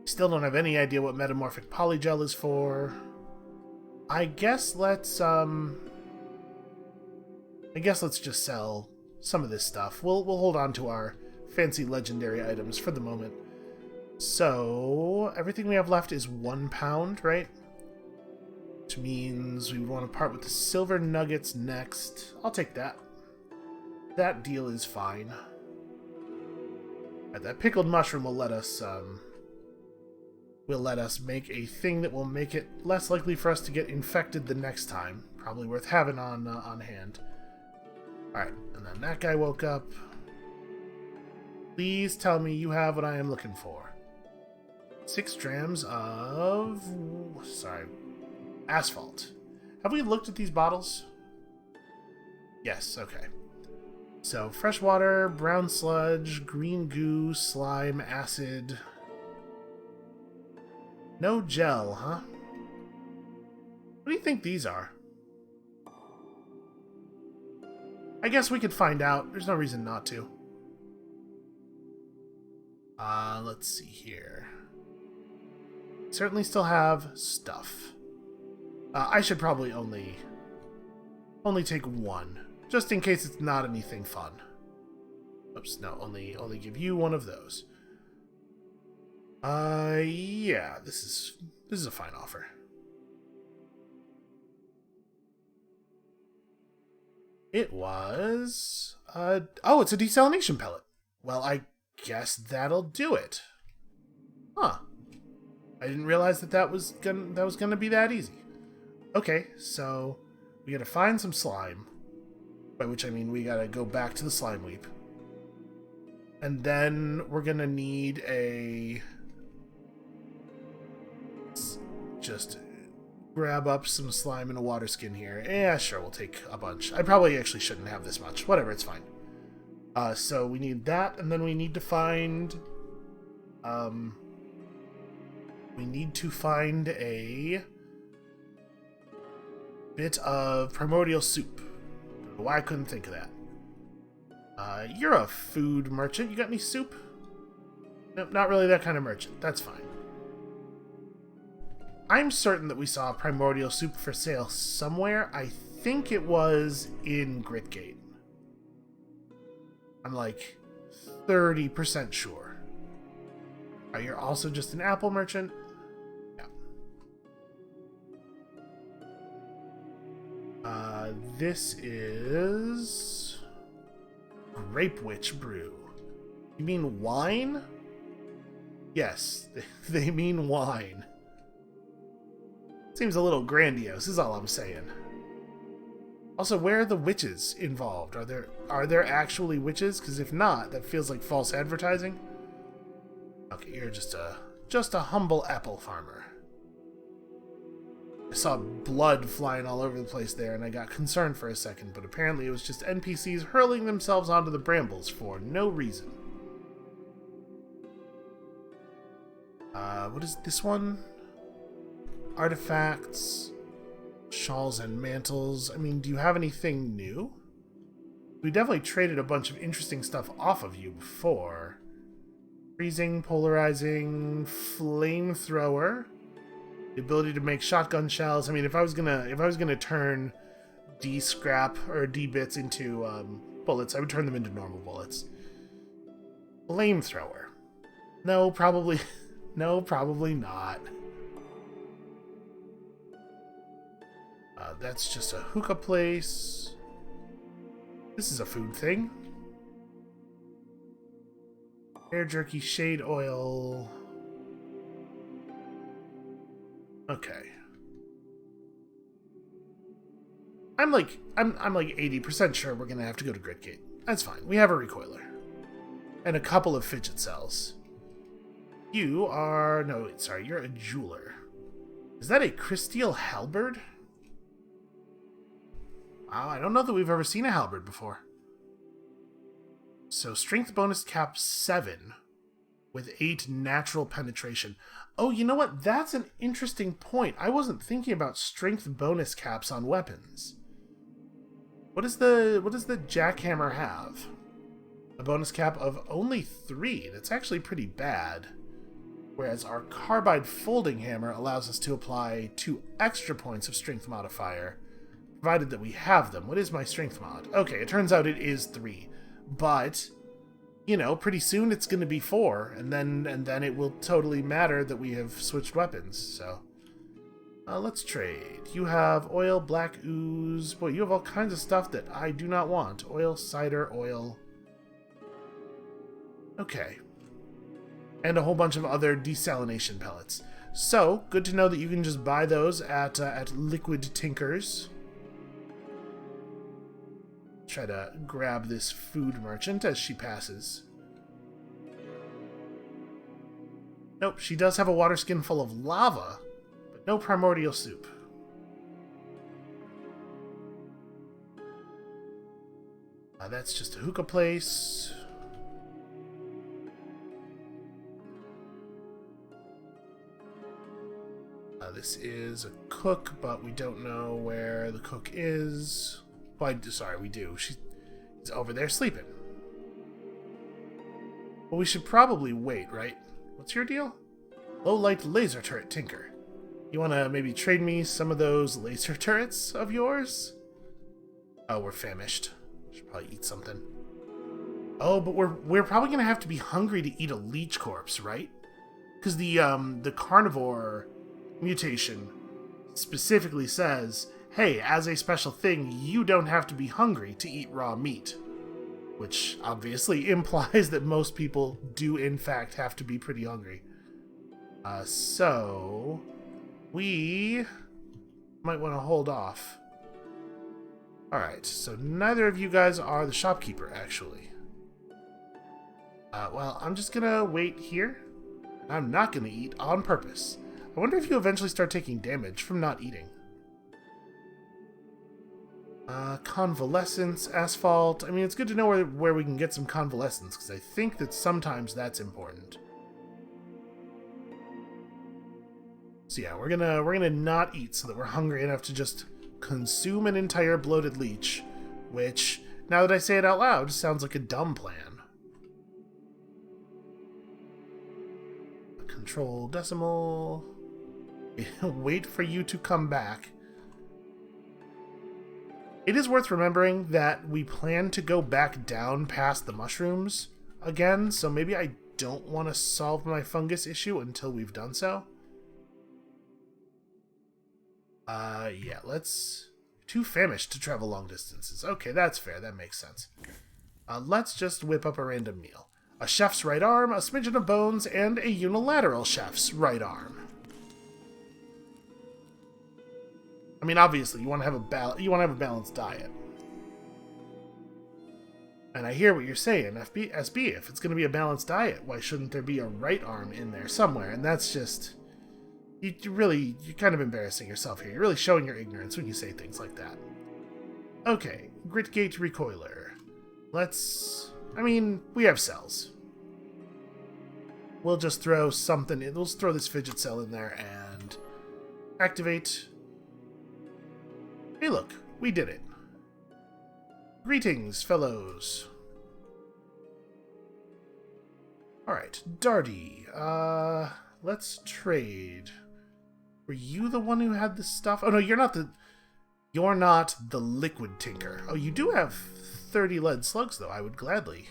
Still don't have any idea what metamorphic polygel is for. I guess let's just sell some of this stuff. We'll hold on to our fancy legendary items for the moment. So everything we have left is £1, right? Which means we want to part with the silver nuggets next. I'll take that. That deal is fine. Right, that pickled mushroom will let us make a thing that will make it less likely for us to get infected the next time. Probably worth having on hand. Alright, and then that guy woke up. Please tell me you have what I am looking for. 6 drams of... Sorry. Asphalt. Have we looked at these bottles? Yes, okay. So, fresh water, brown sludge, green goo, slime, acid... No gel, huh? What do you think these are? I guess we could find out. There's no reason not to. Let's see here. Certainly still have stuff. I should probably only take one. Just in case it's not anything fun. Oops, no, only give you one of those. Yeah, this is a fine offer. It was oh, it's a desalination pellet. Well, I guess that'll do it. Huh. I didn't realize that was gonna be that easy. Okay, so we gotta find some slime. By which I mean we gotta go back to the slime weep. And then we're gonna need a... Just grab up some slime and a water skin here. Yeah, sure, we'll take a bunch. I probably actually shouldn't have this much. Whatever, it's fine. So we need that, and then we need to find... we need to find a bit of primordial soup. Don't know why I couldn't think of that. You're a food merchant. You got any soup? Nope, not really that kind of merchant. That's fine. I'm certain that we saw primordial soup for sale somewhere. I think it was in Gritgate. I'm like 30% sure. You're also just an apple merchant? Yeah. This is... Grape Witch Brew. You mean wine? Yes, they mean wine. Seems a little grandiose, is all I'm saying. Also, where are the witches involved? Are there actually witches? Because if not, that feels like false advertising. Okay, you're just a humble apple farmer. I saw blood flying all over the place there, and I got concerned for a second, but apparently it was just NPCs hurling themselves onto the brambles for no reason. What is this one? Artifacts, shawls and mantles. I mean, do you have anything new? We definitely traded a bunch of interesting stuff off of you before. Freezing, polarizing, flamethrower, the ability to make shotgun shells. I mean, if I was gonna turn D scrap or D bits into bullets, I would turn them into normal bullets. Flamethrower. No, probably not. That's just a hookah place. This is a food thing. Hair jerky, shade oil. Okay. I'm like 80% sure we're gonna have to go to Gritgate. That's fine. We have a recoiler. And a couple of fidget cells. You are... No, sorry, you're a jeweler. Is that a crysteel halberd? Wow, I don't know that we've ever seen a halberd before. So, strength bonus cap 7 with 8 natural penetration. Oh, you know what? That's an interesting point. I wasn't thinking about strength bonus caps on weapons. What does the jackhammer have? A bonus cap of only 3. That's actually pretty bad. Whereas our carbide folding hammer allows us to apply 2 extra points of strength modifier, provided that we have them. What is my strength mod? Okay, it turns out it is 3. But, you know, pretty soon it's going to be 4, and then it will totally matter that we have switched weapons. So, let's trade. You have oil, black ooze. Boy, you have all kinds of stuff that I do not want. Oil, cider, oil. Okay. And a whole bunch of other desalination pellets. So, good to know that you can just buy those at Liquid Tinkers. Try to grab this food merchant as she passes. Nope, she does have a water skin full of lava, but no primordial soup. That's just a hookah place. This is a cook, but we don't know where the cook is. Well, sorry, we do. She's over there sleeping. Well, we should probably wait, right? What's your deal? Low-light laser turret tinker. You want to maybe trade me some of those laser turrets of yours? Oh, we're famished. Should probably eat something. Oh, but we're probably gonna have to be hungry to eat a leech corpse, right? Because the carnivore mutation specifically says, hey, as a special thing, you don't have to be hungry to eat raw meat. Which obviously implies that most people do in fact have to be pretty hungry. So we might want to hold off. Alright, so neither of you guys are the shopkeeper, actually. Well, I'm just gonna wait here. I'm not gonna eat on purpose. I wonder if you eventually start taking damage from not eating. Convalescence, asphalt. I mean, it's good to know where we can get some convalescence, because I think that sometimes that's important. So yeah, we're gonna not eat so that we're hungry enough to just consume an entire bloated leech, which, now that I say it out loud, sounds like a dumb plan. Control decimal. Wait for you to come back. It is worth remembering that we plan to go back down past the mushrooms again, so maybe I don't want to solve my fungus issue until we've done so. Yeah, let's... Too famished to travel long distances. Okay, that's fair. That makes sense. Let's just whip up a random meal. A chef's right arm, a smidgen of bones, and a unilateral chef's right arm. I mean, obviously, you want to have a balanced diet. And I hear what you're saying, SB. If it's going to be a balanced diet, why shouldn't there be a right arm in there somewhere? And that's just... You're kind of embarrassing yourself here. You're really showing your ignorance when you say things like that. Okay, Gritgate Recoiler. I mean, we have cells. We'll just throw something in. We'll just throw this fidget cell in there and activate. Hey look, we did it. Greetings, fellows. Alright, Darty. Let's trade. Were you the one who had the stuff? Oh no, you're not the liquid tinker. Oh, you do have 30 lead slugs though. I would gladly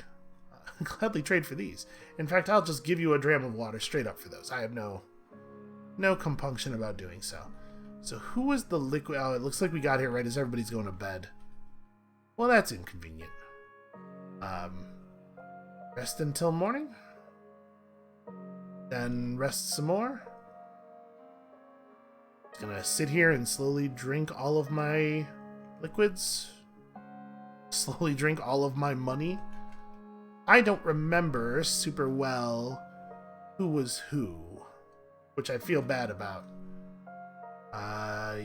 trade for these. In fact, I'll just give you a dram of water straight up for those. I have no compunction about doing so. So who was the liquid? Oh, it looks like we got here right as everybody's going to bed. Well, that's inconvenient. Rest until morning? Then rest some more? Gonna sit here and slowly drink all of my liquids. Slowly drink all of my money. I don't remember super well who was who, which I feel bad about.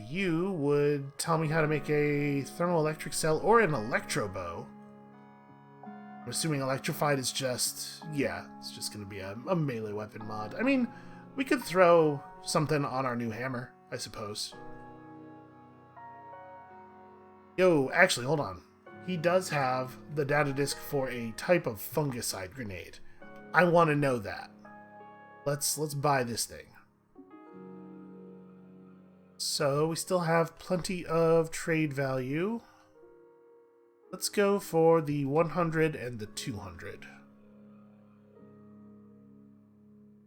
You would tell me how to make a thermoelectric cell or an electro bow. I'm assuming electrified is just... Yeah, it's just going to be a melee weapon mod. I mean, we could throw something on our new hammer, I suppose. Yo, actually, hold on. He does have the data disk for a type of fungicide grenade. I want to know that. Let's buy this thing. So, we still have plenty of trade value. Let's go for the 100 and the 200.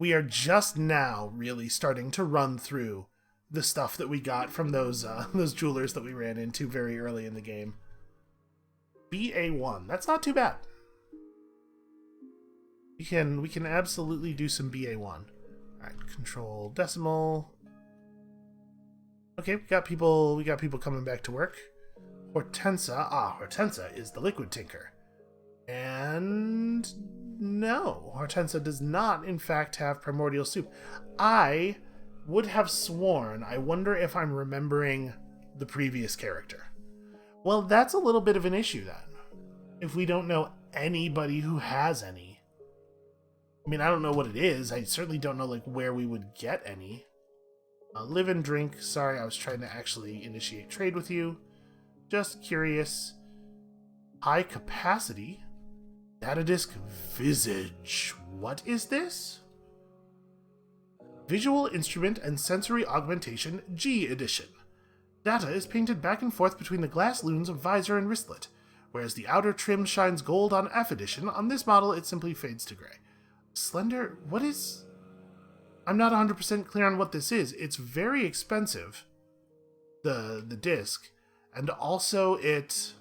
We are just now really starting to run through the stuff that we got from those jewelers that we ran into very early in the game. BA1. That's not too bad. We can absolutely do some BA1. Alright, control decimal. Okay, we got people coming back to work. Hortensa. Hortensa is the liquid tinker. And no, Hortensa does not, in fact, have primordial soup. I would have sworn, I wonder if I'm remembering the previous character. Well, that's a little bit of an issue then. If we don't know anybody who has any. I mean, I don't know what it is. I certainly don't know where we would get any. Live and drink. Sorry, I was trying to actually initiate trade with you. Just curious. High capacity. Data disk Visage. What is this? Visual Instrument and Sensory Augmentation G Edition. Data is painted back and forth between the glass lunes of visor and wristlet. Whereas the outer trim shines gold on F edition, on this model it simply fades to gray. Slender, what is... I'm not 100% clear on what this is. It's very expensive, the disc, and also it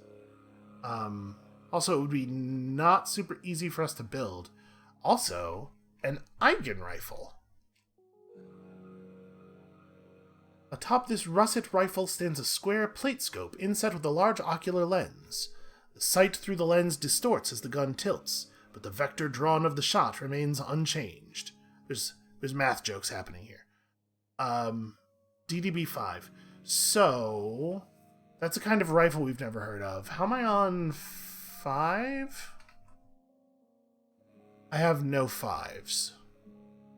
would be not super easy for us to build. Also, an Eigen rifle. Atop this russet rifle stands a square plate scope inset with a large ocular lens. The sight through the lens distorts as the gun tilts, but the vector drawn of the shot remains unchanged. There's math jokes happening here. DDB5. So, that's a kind of rifle we've never heard of. How am I on 5? I have no 5s.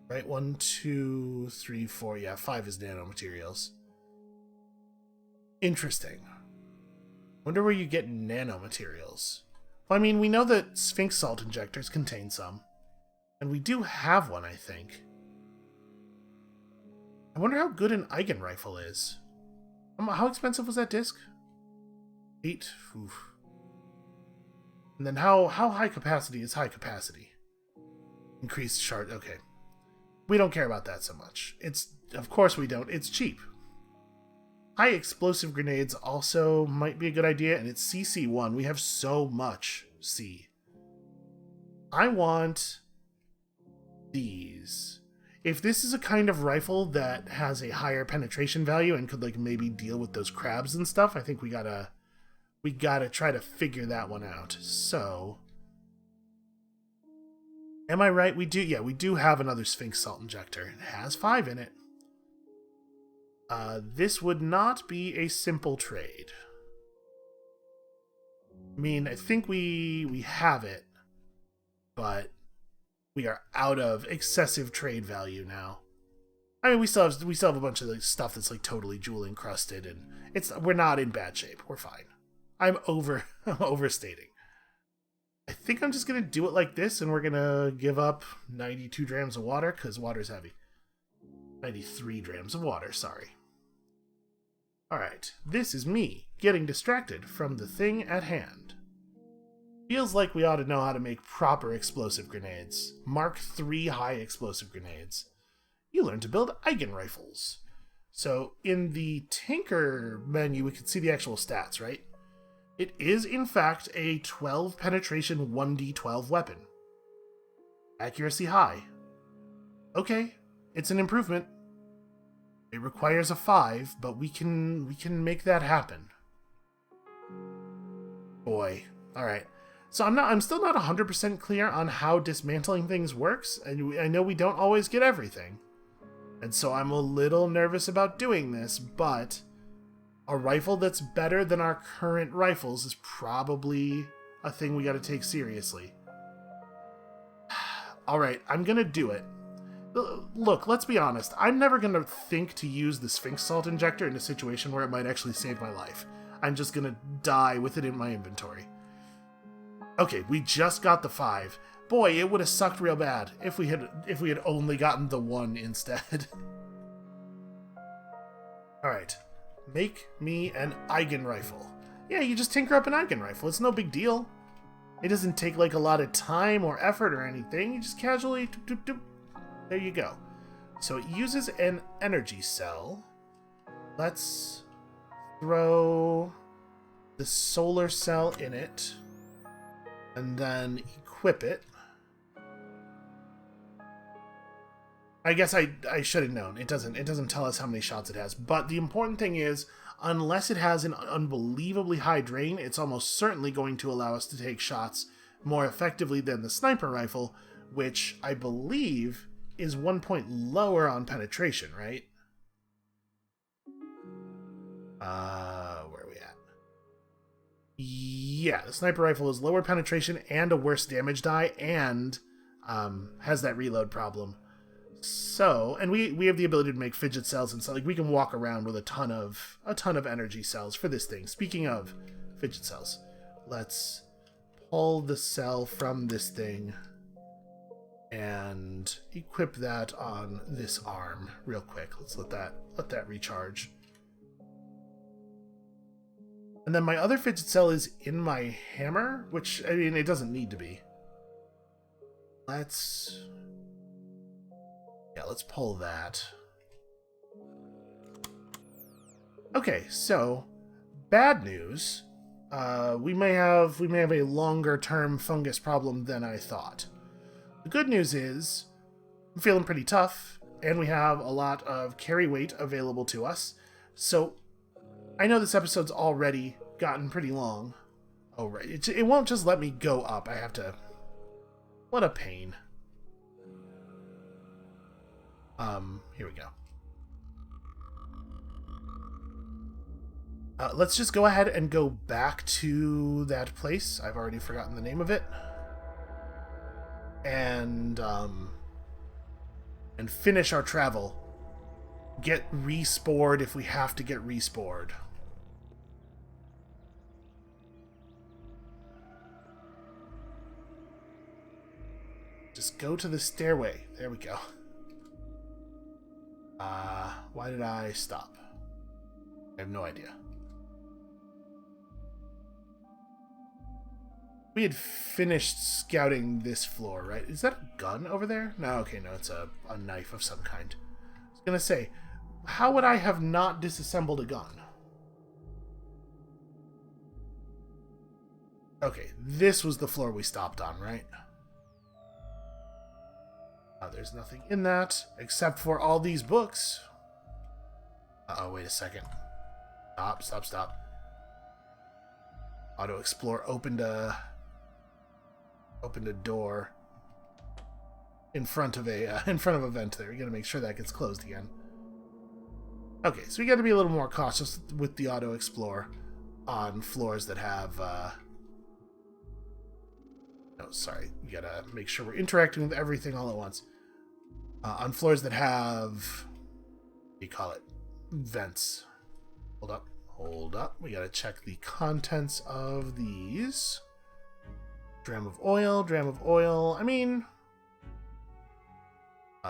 Right, 1, 2, 3, 4. Yeah, 5 is nanomaterials. Interesting. Wonder where you get nanomaterials. Well, I mean, we know that Sphinx salt injectors contain some. And we do have one, I think. I wonder how good an Eigen rifle is. How expensive was that disc? 8? Oof. And then how high capacity is high capacity? Increased shard... Okay. We don't care about that so much. Of course we don't. It's cheap. High explosive grenades also might be a good idea, and it's CC1. We have so much C. I want these. If this is a kind of rifle that has a higher penetration value and could like maybe deal with those crabs and stuff, I think we gotta try to figure that one out. So, am I right? We do have another Sphinx salt injector. It has 5 in it. This would not be a simple trade. I mean, I think we have it, but we are out of excessive trade value now. I mean, we still have a bunch of like, stuff that's like totally jewel encrusted, and we're not in bad shape. We're fine. I'm overstating. I think I'm just gonna do it like this, and we're gonna give up 92 drams of water because water's heavy. 93 drams of water. Sorry. All right, this is me getting distracted from the thing at hand. Feels like we ought to know how to make proper explosive grenades. Mark III high explosive grenades. You learn to build Eigen rifles. So in the Tinker menu, we can see the actual stats, right? It is, in fact, a 12 penetration 1d12 weapon. Accuracy high. Okay, it's an improvement. It requires a 5, but we can make that happen. Boy. Alright. So I'm still not 100% clear on how dismantling things works, and I know we don't always get everything. And so I'm a little nervous about doing this, but a rifle that's better than our current rifles is probably a thing we gotta take seriously. Alright, I'm gonna do it. Look, let's be honest. I'm never gonna think to use the Sphinx salt injector in a situation where it might actually save my life. I'm just gonna die with it in my inventory. Okay, we just got the 5. Boy, it would have sucked real bad if we had only gotten the 1 instead. Alright. Make me an Eigen rifle. Yeah, you just tinker up an Eigen rifle. It's no big deal. It doesn't take like a lot of time or effort or anything. You just casually... Doop, doop, doop. There you go. So it uses an energy cell. Let's throw the solar cell in it. And then equip it. I guess I should have known. It doesn't tell us how many shots it has. But the important thing is, unless it has an unbelievably high drain, it's almost certainly going to allow us to take shots more effectively than the sniper rifle, which I believe is 1 point lower on penetration, right? Where are we at? Yeah, the sniper rifle is lower penetration and a worse damage die, and has that reload problem. So, and we have the ability to make fidget cells and stuff. Like, we can walk around with a ton of energy cells for this thing. Speaking of fidget cells, let's pull the cell from this thing and equip that on this arm real quick. Let's let that recharge. And then my other fidget cell is in my hammer, which, I mean, it doesn't need to be. Let's pull that. Okay, so bad news. We may have a longer term fungus problem than I thought. The good news is I'm feeling pretty tough, and we have a lot of carry weight available to us. So I know this episode's already gotten pretty long. Oh, right. It won't just let me go up. I have to... What a pain. Here we go. Let's just go ahead and go back to that place. I've already forgotten the name of it. And finish our travel. Get respored if we have to get respored. Just go to the stairway. There we go. Why did I stop? I have no idea. We had finished scouting this floor, right? Is that a gun over there? No, okay, no, it's a knife of some kind. I was gonna say, how would I have not disassembled a gun? Okay, this was the floor we stopped on, right? There's nothing in that, except for all these books. Uh-oh, wait a second. Stop. Auto Explore opened a door in front of a vent there. You gotta make sure that gets closed again. Okay, so we gotta be a little more cautious with the Auto Explore on floors that have no, sorry. You gotta make sure we're interacting with everything all at once. On floors that have, what do you call it? Vents. Hold up. We gotta check the contents of these. Dram of oil. I mean...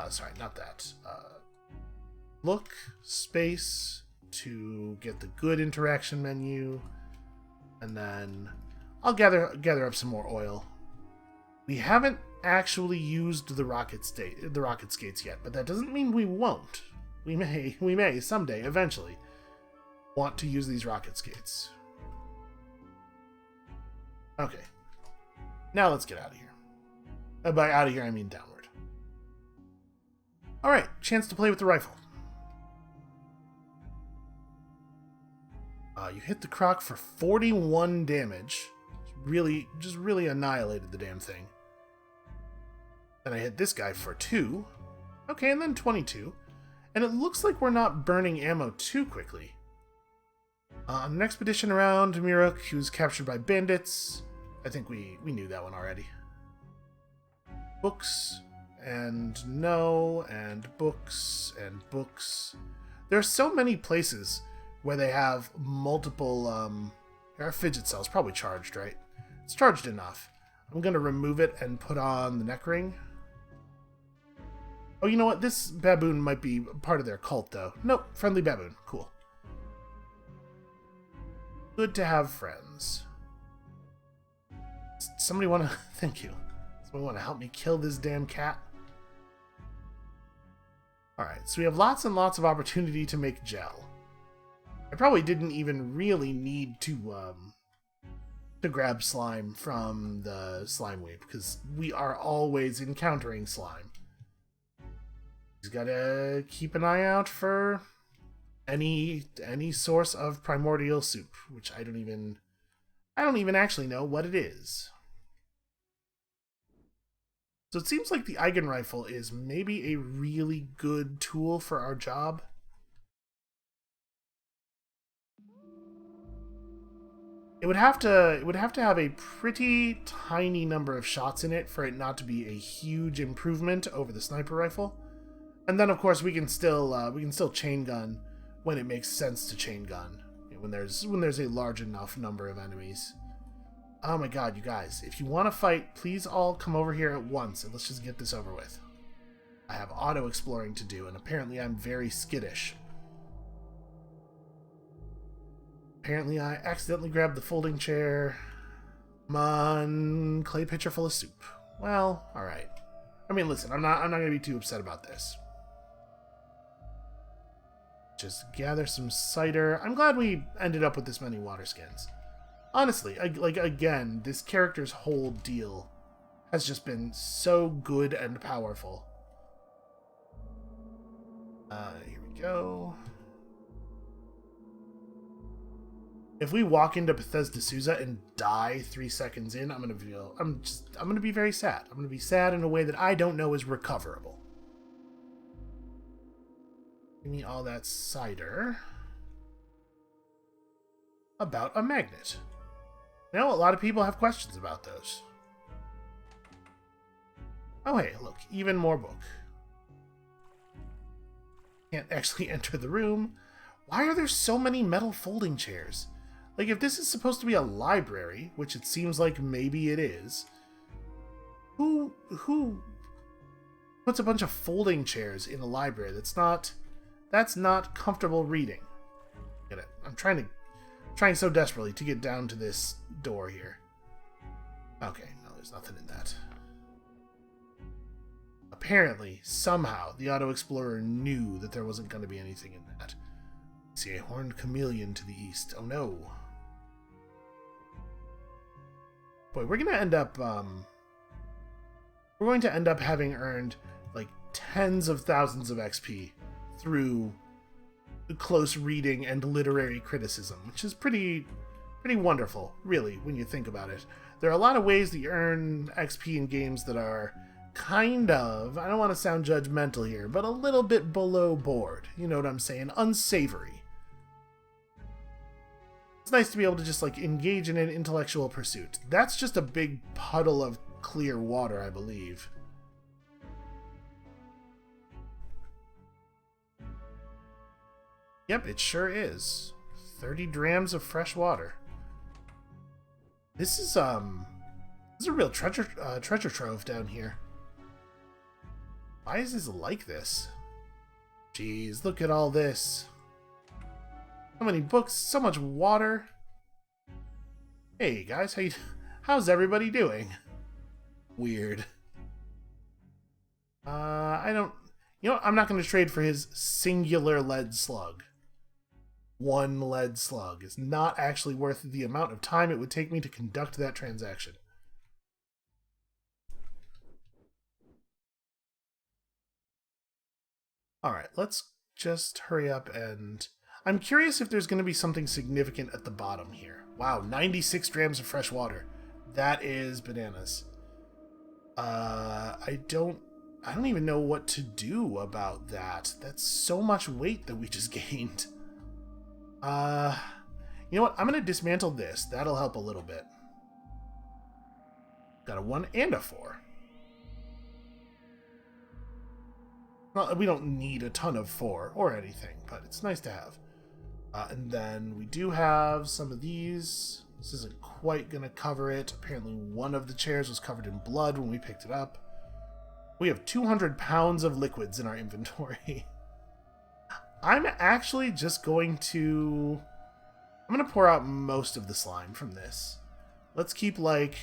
sorry, not that. Look, space, to get the good interaction menu. And then I'll gather up some more oil. We haven't actually used the rocket skates yet, but that doesn't mean we won't. We may someday, eventually, want to use these rocket skates. Okay. Now let's get out of here. By out of here, I mean downward. Alright, chance to play with the rifle. You hit the croc for 41 damage. Just really annihilated the damn thing. Then I hit this guy for 2. Okay, and then 22. And it looks like we're not burning ammo too quickly. On an expedition around Miruk, he was captured by bandits. I think we knew that one already. Books, and no, and books, and books. There are so many places where they have multiple, our fidget cell's probably charged, right? It's charged enough. I'm gonna remove it and put on the neck ring. Oh, you know what? This baboon might be part of their cult, though. Nope, friendly baboon. Cool. Good to have friends. Somebody want to... Thank you. Somebody want to help me kill this damn cat? Alright, so we have lots and lots of opportunity to make gel. I probably didn't even really need to grab slime from the slime wave, because we are always encountering slime. He's gotta keep an eye out for any source of primordial soup, which I don't even actually know what it is. So it seems like the Eigen rifle is maybe a really good tool for our job. It would have to have a pretty tiny number of shots in it for it not to be a huge improvement over the sniper rifle. And then, of course, we can still chain gun when it makes sense to chain gun, when there's a large enough number of enemies. Oh my god, you guys! If you want to fight, please all come over here at once, and let's just get this over with. I have auto exploring to do, and apparently I'm very skittish. Apparently I accidentally grabbed the folding chair. Come on, clay pitcher full of soup. Well, alright. I mean, listen, I'm not gonna be too upset about this. Just gather some cider. I'm glad we ended up with this many water skins. Honestly, again, this character's whole deal has just been so good and powerful. Here we go. If we walk into Bethesda Souza and die 3 seconds in, I'm gonna be very sad. I'm gonna be sad in a way that I don't know is recoverable. Give me all that cider. About a magnet. I know a lot of people have questions about those. Oh hey, look, even more book. Can't actually enter the room. Why are there so many metal folding chairs? Like, if this is supposed to be a library, which it seems like maybe it is, who puts a bunch of folding chairs in a library? That's not comfortable reading. Get it? I'm trying so desperately to get down to this door here. Okay, no, there's nothing in that. Apparently, somehow, the Auto Explorer knew that there wasn't going to be anything in that. See a horned chameleon to the east. Oh no. Boy, we're going to end up having earned like tens of thousands of XP through close reading and literary criticism, which is pretty wonderful, really, when you think about it. There are a lot of ways that you earn XP in games that are kind of, I don't want to sound judgmental here, but a little bit below board. You know what I'm saying? Unsavory. It's nice to be able to just, like, engage in an intellectual pursuit. That's just a big puddle of clear water, I believe. Yep, it sure is. 30 drams of fresh water. This is a real treasure trove down here. Why is this like this? Jeez, look at all this. So many books, so much water. Hey guys, how's everybody doing? Weird. You know what? I'm not going to trade for his singular lead slug. One lead slug is not actually worth the amount of time it would take me to conduct that transaction. Alright, let's just hurry up and... I'm curious if there's going to be something significant at the bottom here. Wow, 96 drams of fresh water. That is bananas. I don't even know what to do about that. That's so much weight that we just gained. You know what? I'm going to dismantle this. That'll help a little bit. Got a 1 and a 4. Well, we don't need a ton of 4 or anything, but it's nice to have. And then we do have some of these. This isn't quite going to cover it. Apparently one of the chairs was covered in blood when we picked it up. We have 200 pounds of liquids in our inventory. I'm actually just going to... I'm going to pour out most of the slime from this. Let's keep, like...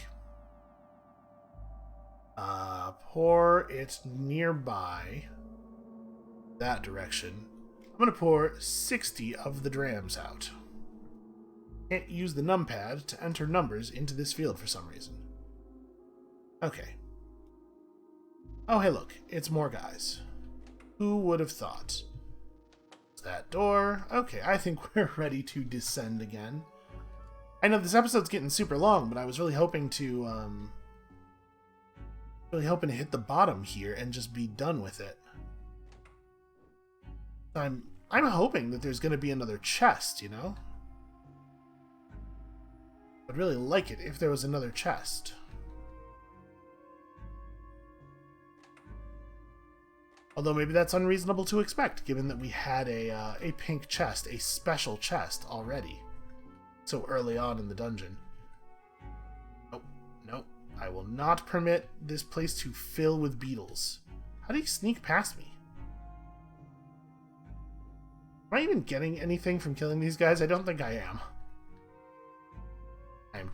pour it nearby. That direction. I'm going to pour 60 of the drams out. Can't use the numpad to enter numbers into this field for some reason. Okay. Oh, hey, look. It's more guys. Who would have thought? That door. Okay, I think we're ready to descend again. I know this episode's getting super long, but I was really hoping to, hit the bottom here and just be done with it. I'm hoping that there's going to be another chest, you know? I'd really like it if there was another chest. Although maybe that's unreasonable to expect, given that we had a pink chest, a special chest already, so early on in the dungeon. Nope, nope. I will not permit this place to fill with beetles. How do you sneak past me? Am I even getting anything from killing these guys? I don't think I am.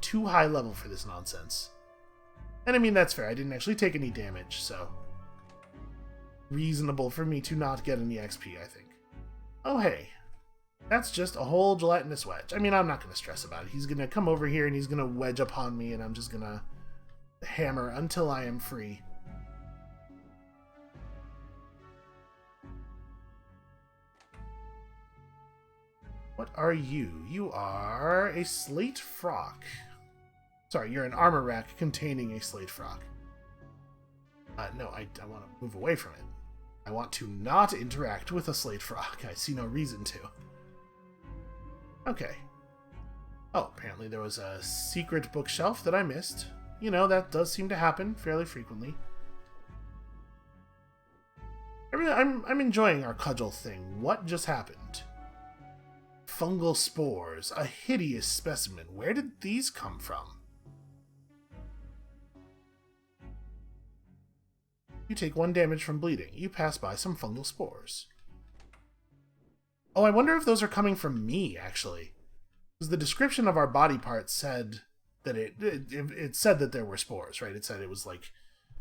too high level for this nonsense. And I mean, that's fair. I didn't actually take any damage, so... reasonable for me to not get any XP, I think. Oh, hey. That's just a whole gelatinous wedge. I mean, I'm not going to stress about it. He's going to come over here and he's going to wedge upon me, and I'm just going to hammer until I am free. What are you? You are a slate frock. Sorry, you're an armor rack containing a slate frock. No, I want to move away from it. I want to not interact with a slate frock. I see no reason to. Okay. Oh, apparently there was a secret bookshelf that I missed. You know, that does seem to happen fairly frequently. I'm enjoying our cudgel thing. What just happened? Fungal spores. A hideous specimen. Where did these come from? You take 1 damage from bleeding. You pass by some fungal spores. Oh, I wonder if those are coming from me, actually. Because the description of our body parts said that it said that there were spores, right? It said it was, like,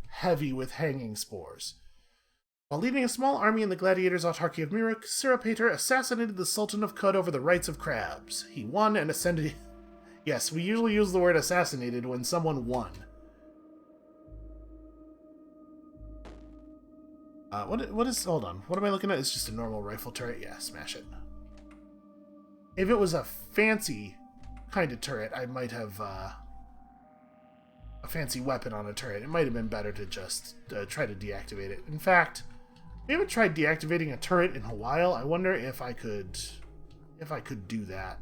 heavy with hanging spores. While leading a small army in the gladiators' autarky of Miruk, Sirapater assassinated the Sultan of Kud over the rights of crabs. He won and ascended... Yes, we usually use the word assassinated when someone won. What is... Hold on. What am I looking at? It's just a normal rifle turret. Yeah, smash it. If it was a fancy kind of turret, I might have... a fancy weapon on a turret. It might have been better to just try to deactivate it. In fact, we haven't tried deactivating a turret in a while. I wonder if I could do that.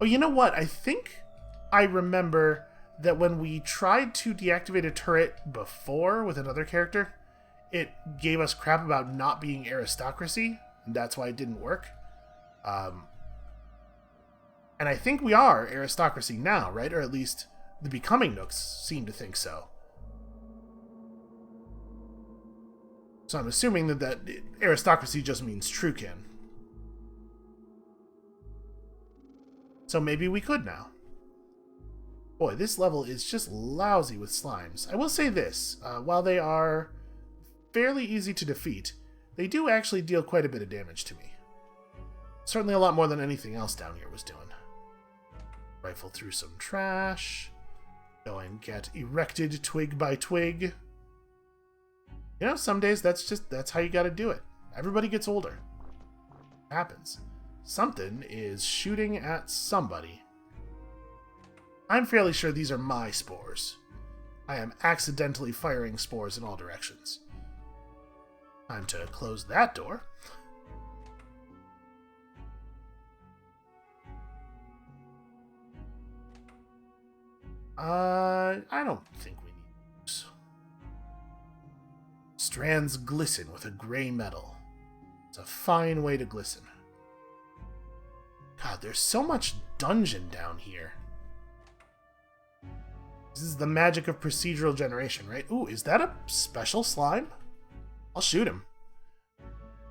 Oh, you know what? I think I remember that when we tried to deactivate a turret before with another character, it gave us crap about not being aristocracy, and that's why it didn't work. And I think we are aristocracy now, right? Or at least the Becoming Nooks seem to think so. So I'm assuming that aristocracy just means truekin. So maybe we could now. Boy, this level is just lousy with slimes. I will say this, while they are fairly easy to defeat, they do actually deal quite a bit of damage to me. Certainly a lot more than anything else down here was doing. Rifle through some trash. Go and get erected twig by twig. You know, some days that's how you gotta do it. Everybody gets older. It happens. Something is shooting at somebody. I'm fairly sure these are my spores. I am accidentally firing spores in all directions. Time to close that door. I don't think we need those. Strands glisten with a gray metal. It's a fine way to glisten. God, there's so much dungeon down here. This is the magic of procedural generation, right? Ooh, is that a special slime? I'll shoot him.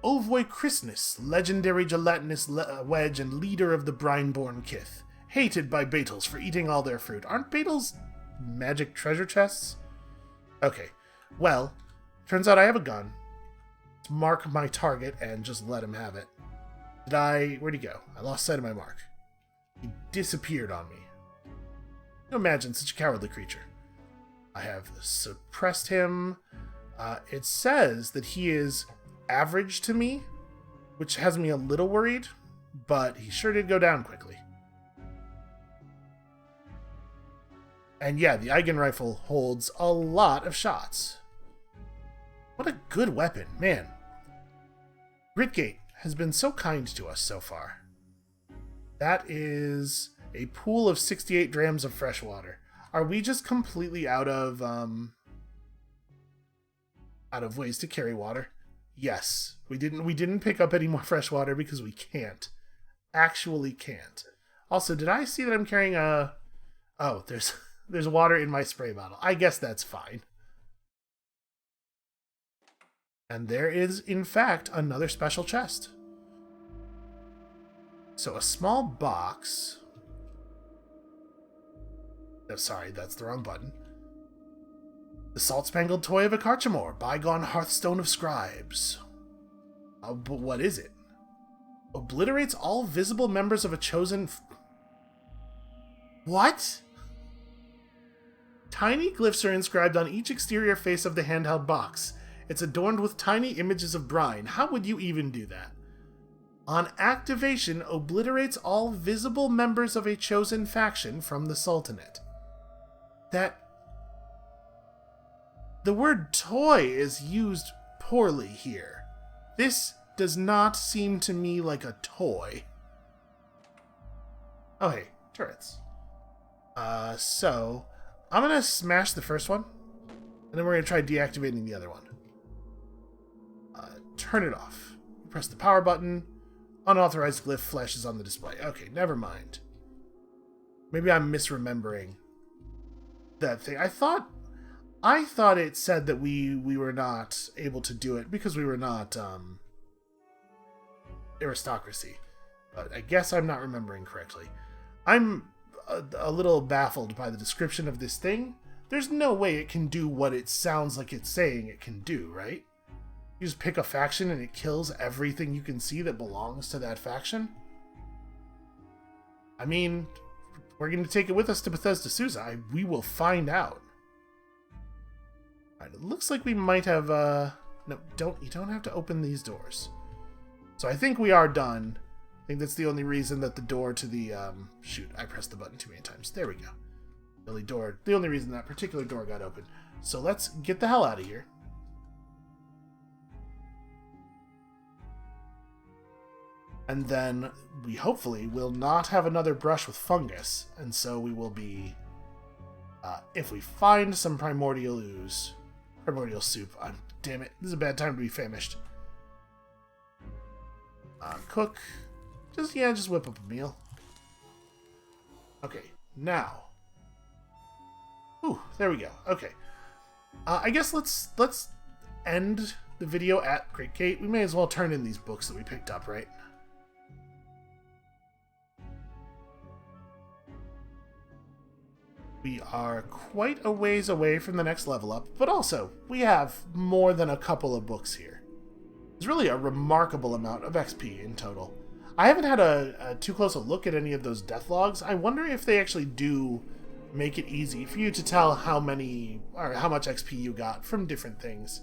Ovoi Christmas, legendary gelatinous wedge and leader of the Brineborn Kith. Hated by Beetles for eating all their fruit. Aren't Beetles magic treasure chests? Okay, well, turns out I have a gun. Let's mark my target and just let him have it. Where'd he go? I lost sight of my mark. He disappeared on me. Imagine such a cowardly creature. I have suppressed him. It says that he is average to me, which has me a little worried, but he sure did go down quickly. And yeah, the Eigen rifle holds a lot of shots. What a good weapon, man. Gritgate has been so kind to us so far. That is a pool of 68 drams of fresh water. Are we just completely out of ways to carry water? Yes. We didn't pick up any more fresh water because we can't. Actually can't. Also, did I see that I'm carrying a... Oh, there's water in my spray bottle. I guess that's fine. And there is, in fact, another special chest. So a small box... Oh, sorry, that's the wrong button. The salt-spangled toy of a Karchamore, bygone hearthstone of scribes. Oh, but what is it? Obliterates all visible members of a chosen... What? Tiny glyphs are inscribed on each exterior face of the handheld box. It's adorned with tiny images of brine. How would you even do that? On activation, obliterates all visible members of a chosen faction from the Sultanate. The word toy is used poorly here. This does not seem to me like a toy. Oh hey, turrets. So, I'm gonna smash the first one, and then we're gonna try deactivating the other one. Turn it off. Press the power button. Unauthorized glyph flashes on the display. Okay, never mind. Maybe I'm misremembering that thing. I thought it said that we were not able to do it because we were not aristocracy. But I guess I'm not remembering correctly. I'm a little baffled by the description of this thing. There's no way it can do what it sounds like it's saying it can do, right? You just pick a faction and it kills everything you can see that belongs to that faction? I mean, we're going to take it with us to Bethesda Susa. We will find out. Alright, it looks like we might have... No, you don't have to open these doors. So I think we are done. I think that's the only reason that the door to the... Shoot, I pressed the button too many times. There we go. The only reason that particular door got open. So let's get the hell out of here. And then we hopefully will not have another brush with fungus. And so we will be... if we find some primordial ooze... Primordial soup. Damn it. This is a bad time to be famished. Cook. Just whip up a meal. Okay, now. Ooh, there we go. Okay. I guess let's end the video at Great Gate. We may as well turn in these books that we picked up, right? We are quite a ways away from the next level up, but also, we have more than a couple of books here. It's really a remarkable amount of XP in total. I haven't had a too close a look at any of those death logs. I wonder if they actually do make it easy for you to tell how many, or how much XP you got from different things.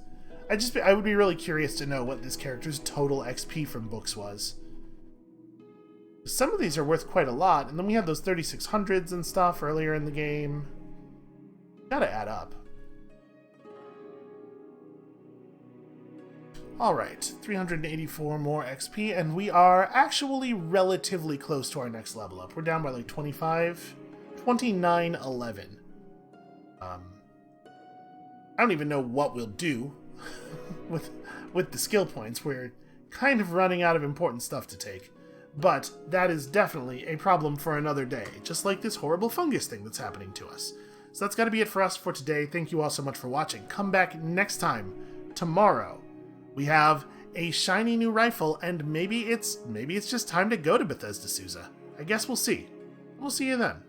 I would be really curious to know what this character's total XP from books was. Some of these are worth quite a lot, and then we had those 3600s and stuff earlier in the game. Gotta add up. Alright, 384 more XP, and we are actually relatively close to our next level up. We're down by like 25, 2911. I don't even know what we'll do with the skill points. We're kind of running out of important stuff to take. But that is definitely a problem for another day, just like this horrible fungus thing that's happening to us. So that's got to be it for us for today. Thank you all so much for watching. Come back next time, tomorrow. We have a shiny new rifle, and maybe it's just time to go to Bethesda Susa. I guess we'll see. We'll see you then.